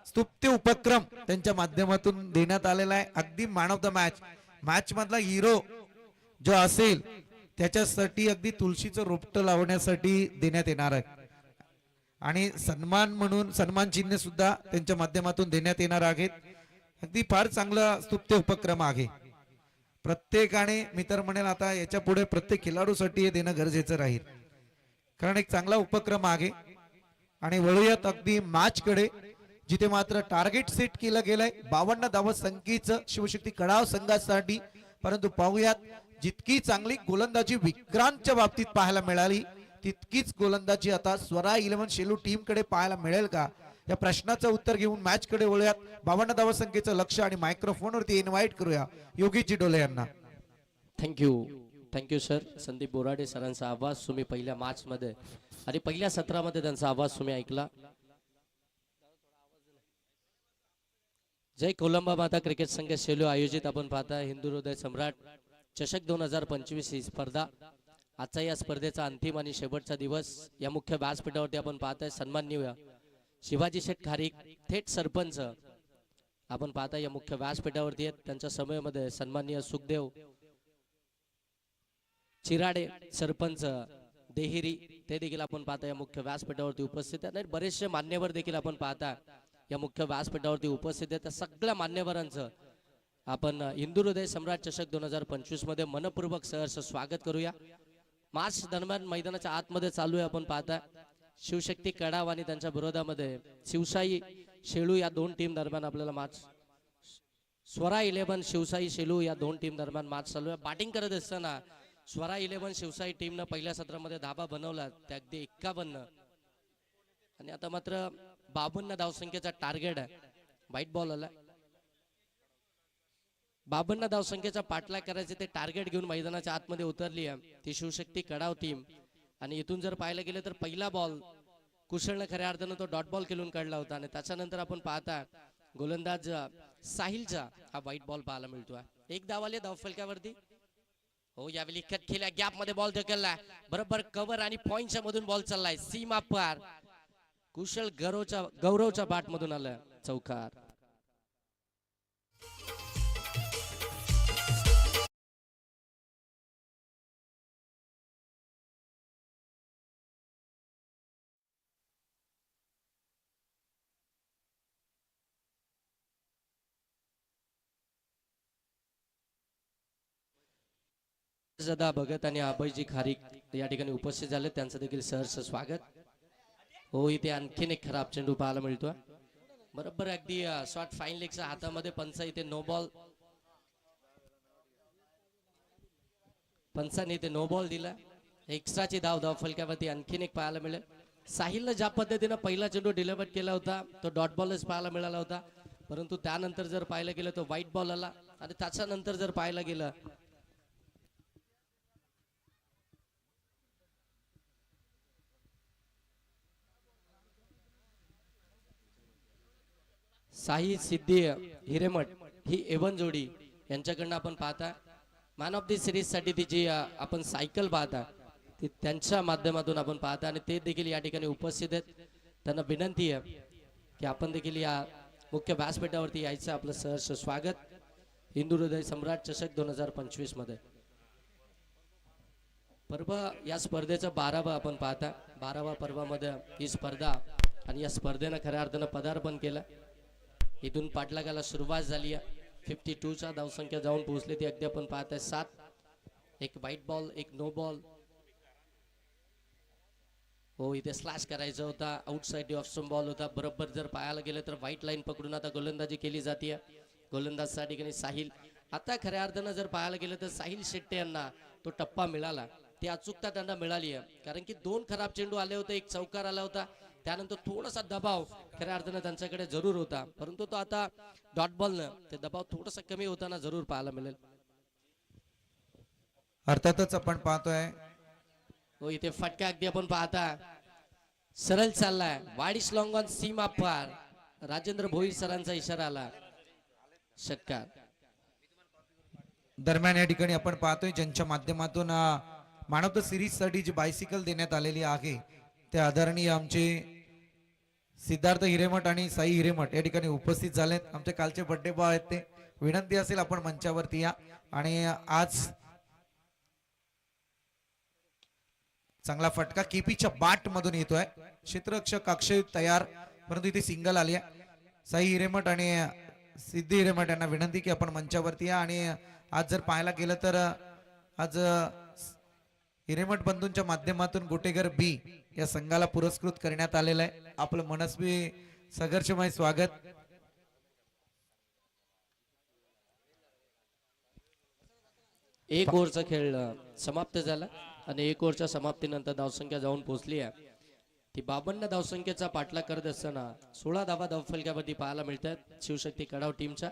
स्तुत्य उपक्रम त्यांच्या माध्यमातून देण्यात आलेला आहे. अगदी man of the match, match मधला हिरो जो असेल त्याच्यासाठी अगदी तुळशीचं रोपटं लावण्यासाठी देण्यात येणार आहे. आणि सन्मान म्हणून सन्मान चिन्ह सुद्धा त्यांच्या माध्यमातून देण्यात येणार आहेत. अगदी फार चांगला स्तुत्य उपक्रम आहे. प्रत्येकाने मी तर म्हणेल आता याच्या पुढे प्रत्येक खेळाडूसाठी हे देणं गरजेचं राहील, कारण एक चांगला उपक्रम आहे. आणि वळूयात अगदी मॅच कडे. जिथे मात्र टार्गेट सेट केलं गेलंय 52 धावा संख्येचं शिवशक्ती कडाव संघासाठी. परंतु पाहूयात जितकी चांगली गोलंदाजी विक्रांतच्या बाबतीत पाहायला मिळाली तितकीच गोलंदाजी आता स्वरा 11 शेलू टीम कडे पाहायला मिळेल का या प्रश्नाचं उत्तर घेऊन मॅच कडे वळूयात. 52 धावा संख्येचं लक्ष आणि मायक्रोफोन वरती इन्व्हाइट करूया योगीजी डोले यांना. Thank you sir. संदीप बोराडे सरांचा आवाज तुम्ही पहिल्या मॅच मध्ये आणि पहिल्या सत्रामध्ये त्यांचा आवाज तुम्ही ऐकला. जय कोलंबा माता क्रिकेट संघ सेलू आयोजित आपण पाहता हिंदू हृदय सम्राट चषक 2025 ही स्पर्धा. आजचा या स्पर्धेचा अंतिम आणि शेवटचा दिवस. या मुख्य व्यासपीठावरती आपण पाहताय सन्माननीय शिवाजी शेठ खारीक थेट सरपंच आपण पाहता या मुख्य व्यासपीठावरती आहेत. त्यांच्या समयमध्ये सन्माननीय सुखदेव चिराडे सरपंच देहिरी ते देखील आपण पाहता या मुख्य व्यासपीठावरती उपस्थित आहेत. बरेचसे मान्यवर देखील आपण पाहता या मुख्य व्यासपीठावरती उपस्थित आहेत. त्या सगळ्या मान्यवरांचं आपण हिंदू हृदय सम्राट चषक 2025 मध्ये मनपूर्वक सहर्ष स्वागत करूया. मॅच दरम्यान मैदानाच्या आतमध्ये चालू आहे आपण पाहता शिवशक्ती कडाव आणि त्यांच्या विरोधामध्ये शिवशाही शेलू या दोन टीम दरम्यान आपल्याला मॅच स्वरा 11 शिवशाही शेलू या दोन टीम दरम्यान मॅच चालू आहे. बॅटिंग करत असताना स्वरा 11 शिवशाही टीमनं पहिल्या सत्रामध्ये धाबा बनवला त्या अगदी 51 आणि आता मात्र 52 धावसंख्येचा टार्गेट आहे. व्हाईट बॉल आला. 52 धावसंख्येचा पाठलाग करायचे ते टार्गेट घेऊन मैदानाच्या आतमध्ये उतरली आहे ती शिवशक्ती कडाव टीम. आणि इथून जर पाहायला गेलं तर पहिला बॉल कुशलनं खऱ्या अर्थानं तो डॉट बॉल खेळून काढला होता आणि त्याच्यानंतर आपण पाहता गोलंदाज साहिलचा हा व्हाईट बॉल पाहायला मिळतोय. एक धावाले धाव फलकावरती. हो यावेळी कट केल्या गॅप मध्ये बॉल ढकलला बरोबर कव्हर आणि पॉइंटच्या मधून बॉल चाललाय सीमा पार. कुशल गौरवच्या बाट मधून आलं चौकार. सदा भगत आणि अभयजी खारीक या ठिकाणी उपस्थित झाले त्यांचं देखील सहर्ष स्वागत. हो इथे आणखीन एक खराब चेंडू पाहायला मिळतोय बरोबर अगदी शॉर्ट फाईन लेगच्या हातामध्ये पंच इथे नो बॉल. पंचाने इथे नो बॉल दिला. एक्स्ट्राची धाव फलकावरती आणखीन एक पाहायला मिळेल. साहिलनं ज्या पद्धतीनं पहिला चेंडू डिलिव्हर केला होता तो डॉट बॉलच पाहायला मिळाला होता. परंतु त्यानंतर जर पाहायला गेलं तो व्हाईट बॉल आला आणि त्याच्यानंतर जर पाहायला गेलं साही सिद्धी हिरेमठ ही एवन जोडी यांच्याकडनं आपण पाहता मॅन ऑफ द सिरीज साठी ती जी आपण सायकल पाहता ती त्यांच्या माध्यमातून आपण पाहता आणि ते देखील या ठिकाणी उपस्थित आहेत. त्यांना विनंती आहे की आपण देखील या मुख्य व्यासपीठावरती यायचं. आपलं सहर्ष स्वागत हिंदू हृदय सम्राट चषक 2025 मध्ये. पर्व या स्पर्धेचं 12वं आपण पाहता 12व्या पर्वामध्ये ही स्पर्धा आणि या स्पर्धेनं खऱ्या अर्थानं पदार्पण केलं. इथून पाठलागाला सुरुवात झाली आहे. 52च्या धावसंख्या जाऊन पोहोचली ती अगदी आपण पाहताय 7. एक व्हाईट बॉल एक नो बॉल. हो इथे स्लॅश करायचा होता आउटसाइड ऑफ स्टंप बॉल होता. बरोबर जर पाहायला गेलं तर व्हाईट लाईन पकडून आता गोलंदाजी केली जाते. गोलंदाज साठी ठिकाणी साहिल. आता खऱ्या अर्थानं जर पाहायला गेलं तर साहिल शेट्टे यांना तो टप्पा मिळाला. ती अचूकता त्यांना मिळाली आहे कारण की 2 खराब चेंडू आले होते एक चौकार आला होता. त्यानंतर थोडासा दबाव खऱ्या अर्थानं त्यांच्याकडे जरूर होता परंतु तो आता डॉट बॉलनं ते दबाव थोडासा कमी होताना जरूर पाहायला मिळेल. अर्थातच आपण पाहतोय हो इथे फटका अगदी आपण पाहता सरळ चाललाय. वाडीस लॉंग ऑन सीमा पार. राजेंद्र भोईर सरांचा इशारा आला. षटकार. दरम्यान या ठिकाणी आपण पाहतोय ज्यांच्या माध्यमातून मॅन ऑफ द सिरीज साठी जी बायसिकल देण्यात आलेली आहे ते आदरणीय आमचे सिद्धार्थ हिरेमठ आणि साई हिरेमठ या ठिकाणी उपस्थित झालेत. आमचे कालचे बर्थडे बॉय आहेत ते. विनंती असेल आपण मंचावरती या. आणि आज चांगला फटका केपीच्या बाट मधून येतोय. क्षेत्ररक्षक अक्षय तयार परंतु इथे सिंगल आली आहे. साई हिरेमठ आणि सिद्धी हिरेमठ यांना विनंती की आपण मंचावरती या. आणि आज जर पाहायला गेलं तर आज हिरेमठ बंधूंच्या माध्यमातून गोटेगर बी या संघाला पुरस्कृत करण्यात आलेलं आहे. आपलं मनस्वी संघर्षमय स्वागत. एक ओव्हरचा खेळ समाप्त झाला आणि एक ओव्हरच्या समाप्तीनंतर धावसंख्या जाऊन पोहोचली आहे ती 52 धावसंख्येचा पाठलाग करत असताना 16 धावा धावफलकावरती पाहायला मिळतात शिवशक्ती कडाव टीमच्या.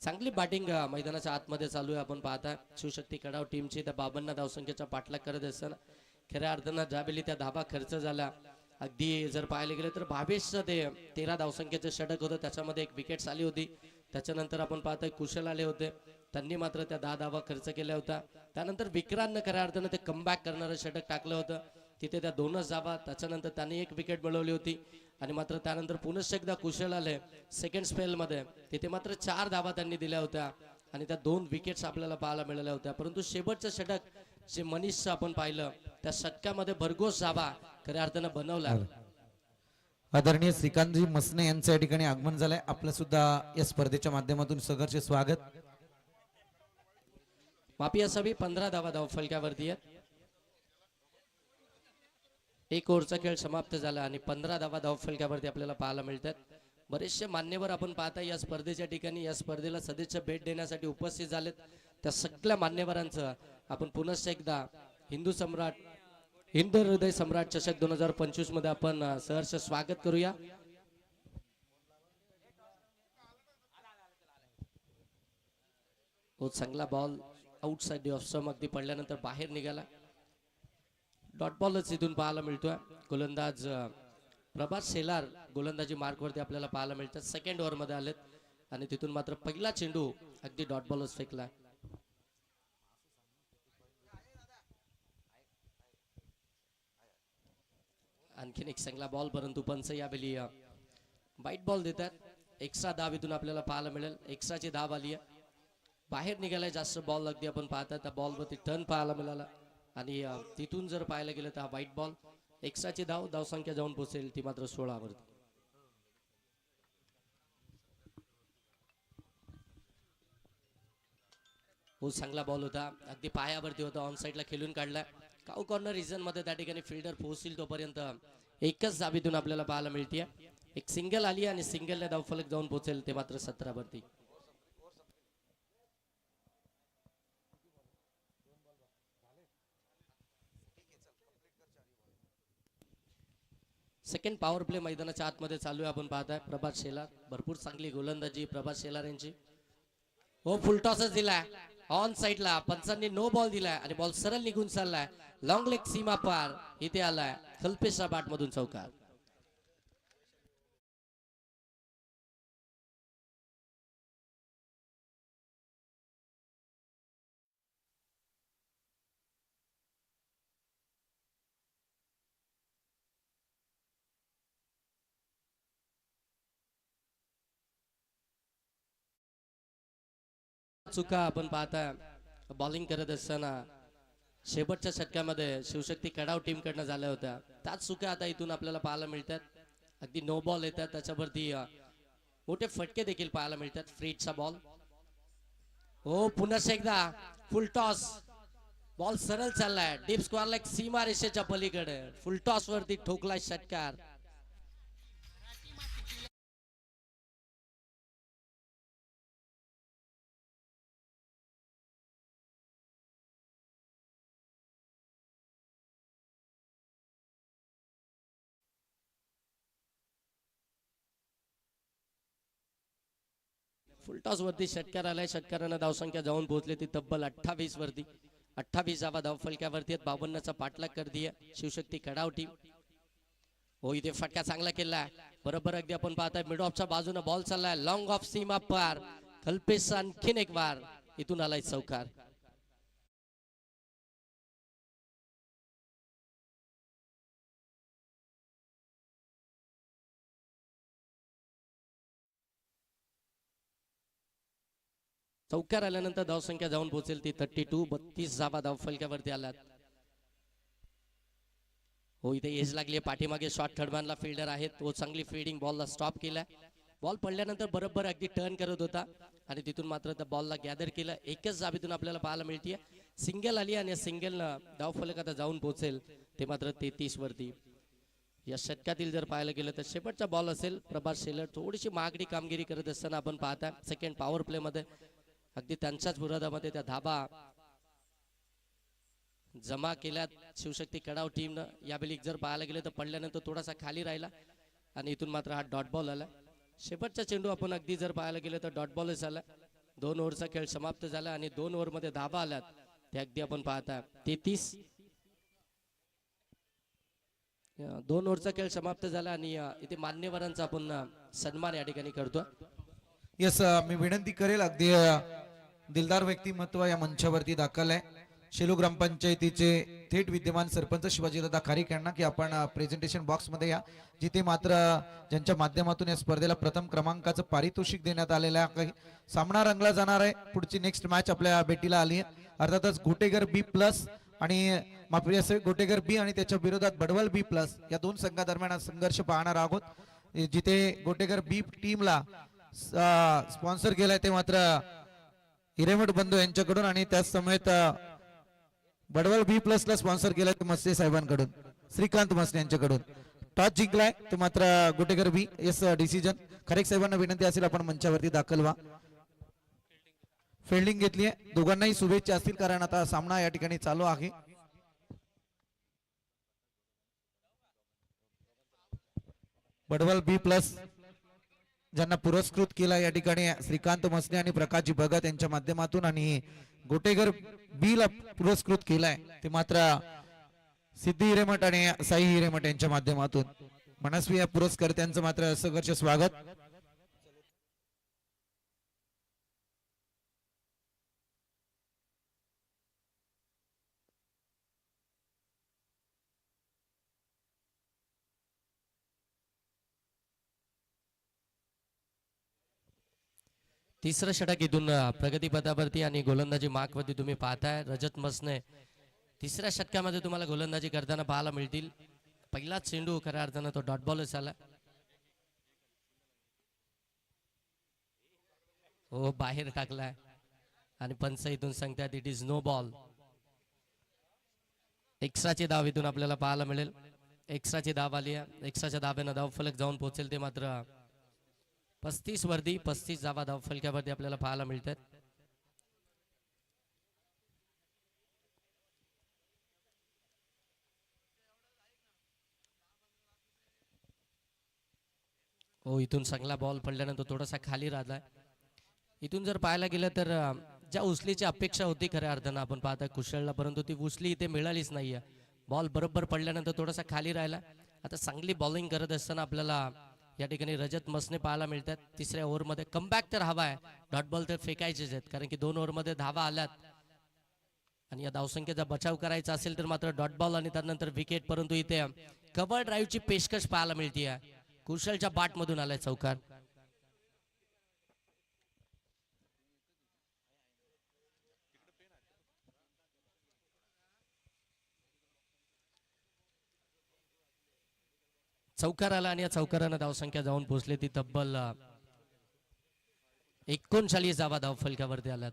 चांगली बॅटिंग मैदानाच्या आतमध्ये चालू आहे. आपण पाहता शिवशक्ती कडाव टीमची त्या 52 धावसंख्येचा पाठलाग करत असताना खऱ्या अर्थानं ज्यावेळी त्या धाबा खर्च झाला अगदी जर पाहायला गेलं तर भावेशचं ते 13 धावसंख्येचं षटक होतं त्याच्यामध्ये एक विकेट आली होती. त्याच्यानंतर आपण पाहतोय कुशल आले होते त्यांनी मात्र त्या 10 धावा खर्च केल्या होत्या. त्यानंतर विक्रांतनं खऱ्या अर्थानं ते कमबॅक करणारं षटक टाकलं होतं तिथे त्या 2च धावा. त्याच्यानंतर त्यांनी एक विकेट मिळवली होती आणि मात्र त्यानंतर पुनश्च एकदा कुशल आले सेकंड स्पेल मध्ये तिथे मात्र 4 धावा त्यांनी दिल्या होत्या आणि त्या 2 विकेट्स आपल्याला पाहायला मिळाल्या होत्या. परंतु शेवटचं षटक जे मनीषचं आपण पाहिलं त्या षटकामध्ये भरघोस धावा खऱ्या अर्थानं बनवला. आदरणीय श्रीकांतजी मसने यांचं या ठिकाणी आगमन झालंय. आपलं सुद्धा या स्पर्धेच्या माध्यमातून सहर्ष स्वागत. मापी असावी 15 धावा धावफलकावरती आहेत. एक ओव्हरचा खेळ समाप्त झाला आणि 15 धावा धावफलकावरती आपल्याला पाहायला मिळतात. बरेचसे मान्यवर आपण पाहता या स्पर्धेच्या ठिकाणी या स्पर्धेला सदिच्छा भेट देण्यासाठी उपस्थित झालेत. त्या सगळ्या मान्यवरांचं आपण पुनश्च एकदा हिंदू हृदय सम्राट चषक 2025 मध्ये आपण सहर्ष स्वागत करूया. तो चांगला बॉल आउटसाइड ऑफ स्टंप अगदी पडल्यानंतर बाहेर निघाला. डॉट बॉलच इथून पाहायला मिळतोय. गोलंदाज प्रभास शेलार गोलंदाजी मार्कवरती आपल्याला पाहायला मिळतात. सेकंड ओव्हर मध्ये आलेत आणि तिथून मात्र पहिला चेंडू अगदी डॉट बॉलच फेकला. आणखीन एक चांगला बॉल परंतु पंच यावेळी वाईट बॉल देतात. एक्स्ट्रा धाव इथून आपल्याला पाहायला मिळेल. एक्स्ट्राची धाव आली आहे बाहेर निघालाय जास्त बॉल अगदी आपण पाहता त्या बॉलवरती टर्न पाहायला मिळाला आणि तिथून जर पाहायला गेलं तर व्हाईट बॉल एक्स्ट्राची धावसंख्या जाऊन पोहोचेल ती मात्र 16 वरती. हो चांगला बॉल होता अगदी पायावरती होता ऑन साईडला खेळून काढला. काऊ कॉर्नर रिजन मध्ये त्या ठिकाणी फिल्डर पोहोचतील तोपर्यंत एकच धाबीतून आपल्याला पाहायला मिळते. एक सिंगल आली आणि सिंगलने धावफलक जाऊन पोहोचेल ते मात्र 17 वरती. सेकंड पॉवर प्ले मैदानाच्या आतमध्ये चालू आहे. आपण पाहताय प्रभात शेलार भरपूर चांगली गोलंदाजी प्रभात शेलार यांची. हो फुलटॉसच दिलाय ऑन साईडला पंचांनी नो बॉल दिलाय आणि बॉल सरळ निघून चाललाय. लॉंग लेग सीमा पार इथे आलाय कल्पेशा बाट मधून चौकार. चुका आपण पाहता बॉलिंग करत असताना शेवटच्या षटकामध्ये शिवशक्ती कडाव टीम कडनं झाल्या होत्या त्याच चुका आता इथून आपल्याला पाहायला मिळतात. अगदी नो बॉल येतात त्याच्यावरती मोठे फटके देखील पाहायला मिळतात. फ्रीटचा बॉल हो पुन्हा एकदा फुल टॉस बॉल सरळ चाललाय डीप स्क्वेअर लेग सीमा रेषेच्या पलीकडे फुल टॉस वरती ठोकलाय षटकार. फुलटॉस वरती षटकार आलाय. षटकारांना धावसंख्या जाऊन पोहोचली ती तब्बल 28 वरती. 28 धावा धावफलकावरती आहेत. 52चा पाठलाग करतीये शिवशक्ती कडाव टीम. हो इथे फटका चांगला केलाय बरोबर अगदी आपण पाहताय मिड ऑफच्या बाजूने बॉल चाललाय लॉंग ऑफ सीमा पार कल्पेश आणखीन एक बार इथून आलाय चौकार. चौकार आल्यानंतर धावसंख्या जाऊन पोहोचेल ती 32. 32 धावा धावफलकावरती आल्यात. हो इथे एज लागली पाठीमागे शॉट थर्डमॅनला फिल्डर आहेत. तो चांगली फिल्डिंग बॉलला स्टॉप केलाय. बॉल पडल्यानंतर बरोबर अगदी टर्न करत होता आणि तिथून मात्र त्या बॉलला गॅदर केलं. एकच धाबीतून आपल्याला पाहायला मिळते. सिंगल आली आणि सिंगलनं धावफलक आता जाऊन पोहोचेल ते मात्र 33 वरती. या षटकातील जर पाहायला गेलं तर शेवटचा बॉल असेल. प्रभास शेलर थोडीशी महागडी कामगिरी करत असताना आपण पाहता सेकंड पॉवर प्ले मध्ये अगदी त्यांच्याच विरोधामध्ये त्या धाबा जमा केल्यात शिवशक्ती कडाव टीमनं. यावेळी जर पाहायला गेलं तर पडल्यानंतर थोडासा खाली राहिला आणि इथून मात्र हा डॉट बॉल आला. शेवटचा चेंडू आपण अगदी जर पाहायला गेलं तर डॉट बॉलच आला. 2 ओव्हरचा खेळ समाप्त झाला आणि 2 ओव्हरमध्ये धाबा आल्यात ते अगदी आपण पाहता 33. 2 ओव्हरचा खेळ समाप्त झाला आणि इथे मान्यवरांचा आपण सन्मान या ठिकाणी करतो. यस, मी विनंती करेल अगदी दिलदार व्यक्तिमत्व या मंचावरती दाखल आहे शेलू ग्रामपंचायतीचे थेट विद्यमान सरपंच शिवाजीदादा खारीक यांना की आपण प्रेझेंटेशन बॉक्स मध्ये या, जिथे मात्र ज्यांच्या माध्यमातून या स्पर्धेला प्रथम क्रमांकाचं पारितोषिक देण्यात आलेलं आहे. सामना रंगला जाणार आहे. पुढची नेक्स्ट मॅच आपल्या भेटीला आली आहे. अर्थातच गोटेगर बी प्लस आणि माफी असेल गोटेगर बी आणि त्याच्या विरोधात बडवल बी प्लस या 2 संघादरम्यान संघर्ष पाहणार आहोत, जिथे गोटेगर बी टीमला स्पॉन्सर केलाय ते मात्र हिरेमठ बंधू यांच्याकडून आणि त्याच समेत बडवल बी प्लस ला स्पॉन्सर केलाय ते मस्ते साहेबांकडून, श्रीकांत मस्ते यांच्याकडून. टॉस जिंकलाय तो मात्र गोटेगर बी. यस, डिसिजन खारीक साहेबांना विनंती असेल आपण मंचावरती दाखल व्हा. फिल्डिंग घेतली आहे. दोघांनाही शुभेच्छा असतील कारण आता सामना या ठिकाणी चालू आहे. बडवल बी प्लस ज्यांना पुरस्कृत केला या ठिकाणी श्रीकांत मसने आणि प्रकाशजी भगत यांच्या माध्यमातून आणि गोटेगर बी ला पुरस्कृत केलाय ते मात्र सिद्धी हिरेमठ आणि साई हिरेमठ यांच्या माध्यमातून. मनस्वी या पुरस्कर्त्यांचं मात्र सहर्ष स्वागत. तिसरं षटक इथून प्रगतीपथावरती आणि गोलंदाजी मार्कवरती तुम्ही पाहताय रजत मसने. तिसऱ्या षटकामध्ये तुम्हाला गोलंदाजी करताना पाहायला मिळतील. पहिला चेंडू खऱ्या अर्थानं तो डॉट बॉलच आला. हो, बाहेर टाकलाय आणि पंच इथून सांगतात इट इज नो बॉल. एक्स्ट्राची धाव इथून आपल्याला पाहायला मिळेल. एक्स्ट्राची धाव आली आहे. एक्स्ट्राच्या धाब्यानं धाव फलक जाऊन पोहोचेल ते मात्र 35 वरती 35 धावा धाव फलक्यावरती आपल्याला पाहायला मिळतात. हो, इथून चांगला बॉल पडल्यानंतर थोडासा खाली राहिलाय. इथून जर पाहायला गेलं तर ज्या उचलीची अपेक्षा होती खऱ्या अर्थानं आपण पाहता कुशलला, परंतु ती उचली इथे मिळालीच नाहीये. बॉल बरोबर पडल्यानंतर थोडासा खाली राहिला. आता चांगली बॉलिंग करत असताना आपल्याला या ठिकाणी रजत मसने पाहायला मिळतात. तिसऱ्या ओव्हरमध्ये कमबॅक तर हवा आहे. डॉट बॉल तर फेकायचेच आहेत कारण की 2 ओव्हरमध्ये धावा आल्यात आणि या धावसंख्येचा बचाव करायचा असेल तर मात्र डॉट बॉल आणि त्यानंतर विकेट. परंतु इथे कव्हर ड्राईव्हची पेशकश पाहायला मिळते. कुशलच्या बाट मधून आलाय चौकार. चौकार आला आणि या चौकारानं धावसंख्या जाऊन पोहोचली ती तब्बल 39 धावा धाव फलकावरती आल्यात.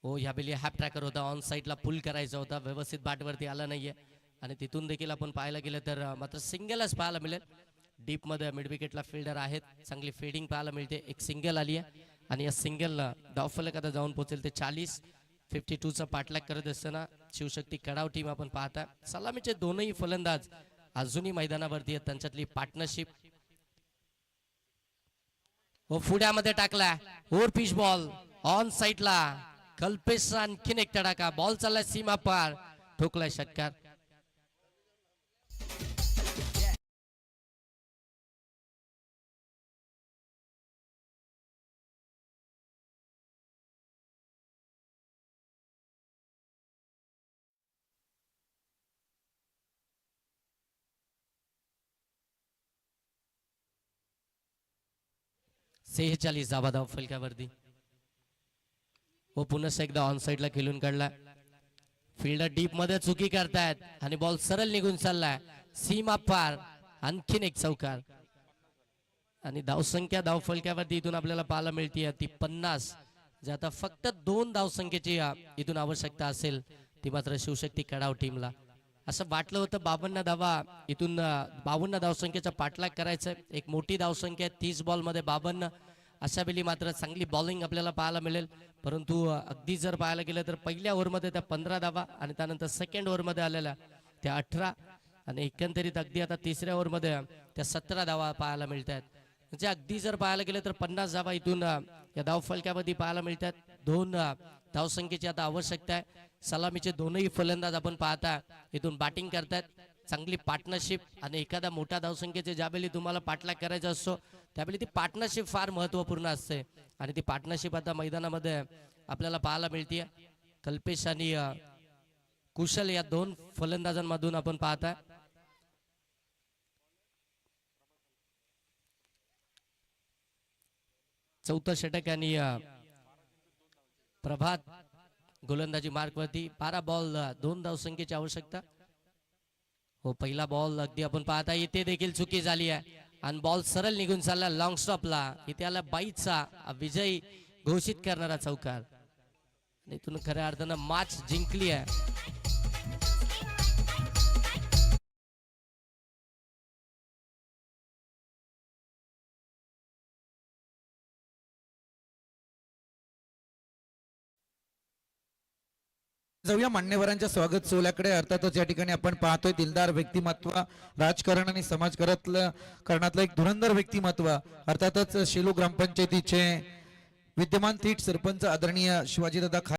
हो, यावेळी हॅप ट्रॅकर होता, ऑन साईडला पुल करायचा होता, व्यवस्थित बॅटवरती आला नाहीये आणि तिथून देखील आपण पाहायला गेलं तर मात्र सिंगलच पाहायला मिळेल. डीप मध्ये मिड विकेटला फिल्डर आहेत, चांगली फिल्डिंग पाहायला मिळते. एक सिंगल आली आहे आणि या सिंगलला धावफलक आता जाऊन पोहोचेल ते 40. 52चा पाठलाग करत असताना शिवशक्ती कडाव टीम आपण पाहता. सलामीचे दोनही फलंदाज अजूनही मैदानावरती आहेत. त्यांच्यातली पार्टनरशिप हो फुड्यामध्ये टाकला. ओव्हर पिच बॉल ऑन साईडला कल्पेश आणखीन एक तडाखा. बॉल चाललाय सीमा पार, ठोकलाय षटकार. सेहेचाळीस धावा धाव फलकावरती. हो, पुन्हा एकदा ऑन साइडला खेळून काढला. फिल्डर डीप मध्ये चुकी करतायत आणि बॉल सरळ निघून चाललाय सीमा पार. आणखीन एक चौकार आणि धावसंख्या धाव फलकावरती इथून आपल्याला पाहायला मिळते ती 50. जे आता फक्त 2 धावसंख्येची इथून आवश्यकता असेल ती मात्र शिवशक्ती कडाव टीमला. असं वाटलं होतं 52 धावा इथून 52 धावसंख्येचा पाठलाग करायचा. एक मोठी धावसंख्या आहे 30 बॉलमध्ये 52. अशा वेळी मात्र चांगली बॉलिंग आपल्याला पाहायला मिळेल. परंतु अगदी जर पाहायला गेलं तर पहिल्या ओव्हरमध्ये त्या 15 धावा आणि त्यानंतर सेकंड ओव्हरमध्ये आलेल्या त्या 18 आणि एकंदरीत अगदी आता तिसऱ्या ओव्हरमध्ये त्या 17 धावा पाहायला मिळत आहेत. म्हणजे अगदी जर पाहायला गेलं तर 50 धावा इथून या धावफलक्यामध्ये पाहायला मिळतात. 2 धावसंख्येची आता आवश्यकता आहे. सलामीचे दोनही फलंदाज आपण पाहता इथून बॅटिंग करतात. चांगली पार्टनरशिप आणि एखादा मोठ्या धावसंख्येचे ज्यावेळी तुम्हाला पाठलाग करायचा असतो त्यावेळी ती पार्टनरशिप फार महत्त्वपूर्ण असते आणि ती पार्टनरशिप आता मैदानामध्ये आपल्याला पाहायला मिळते. कल्पेश आणि कुशल या 2 फलंदाजांमधून आपण पाहता. चौथा षटक आणि प्रभात गोलंदाजी मार्कवरती. 12 बॉल 2 धावसंख्येची आवश्यकता. हो पहिला बॉल अगदी आपण पाहता इथे देखील चुकी झाली आहे आणि बॉल सरळ निघून चालला लॉंग स्टॉपला. इथे आला बाईचा विजयी घोषित करणारा चौकार. इथून खऱ्या अर्थानं मॅच जिंकली आहे. जाऊया मान्यवरांच्या स्वागत सोहळ्याकडे. अर्थातच या ठिकाणी आपण पाहतोय दिलदार व्यक्तिमत्व, राजकारण आणि करण्यातलं एक धुरंधर व्यक्तिमत्व. अर्थातच शेलू ग्रामपंचायतीचे विद्यमान थेट सरपंच आदरणीय शिवाजीदादा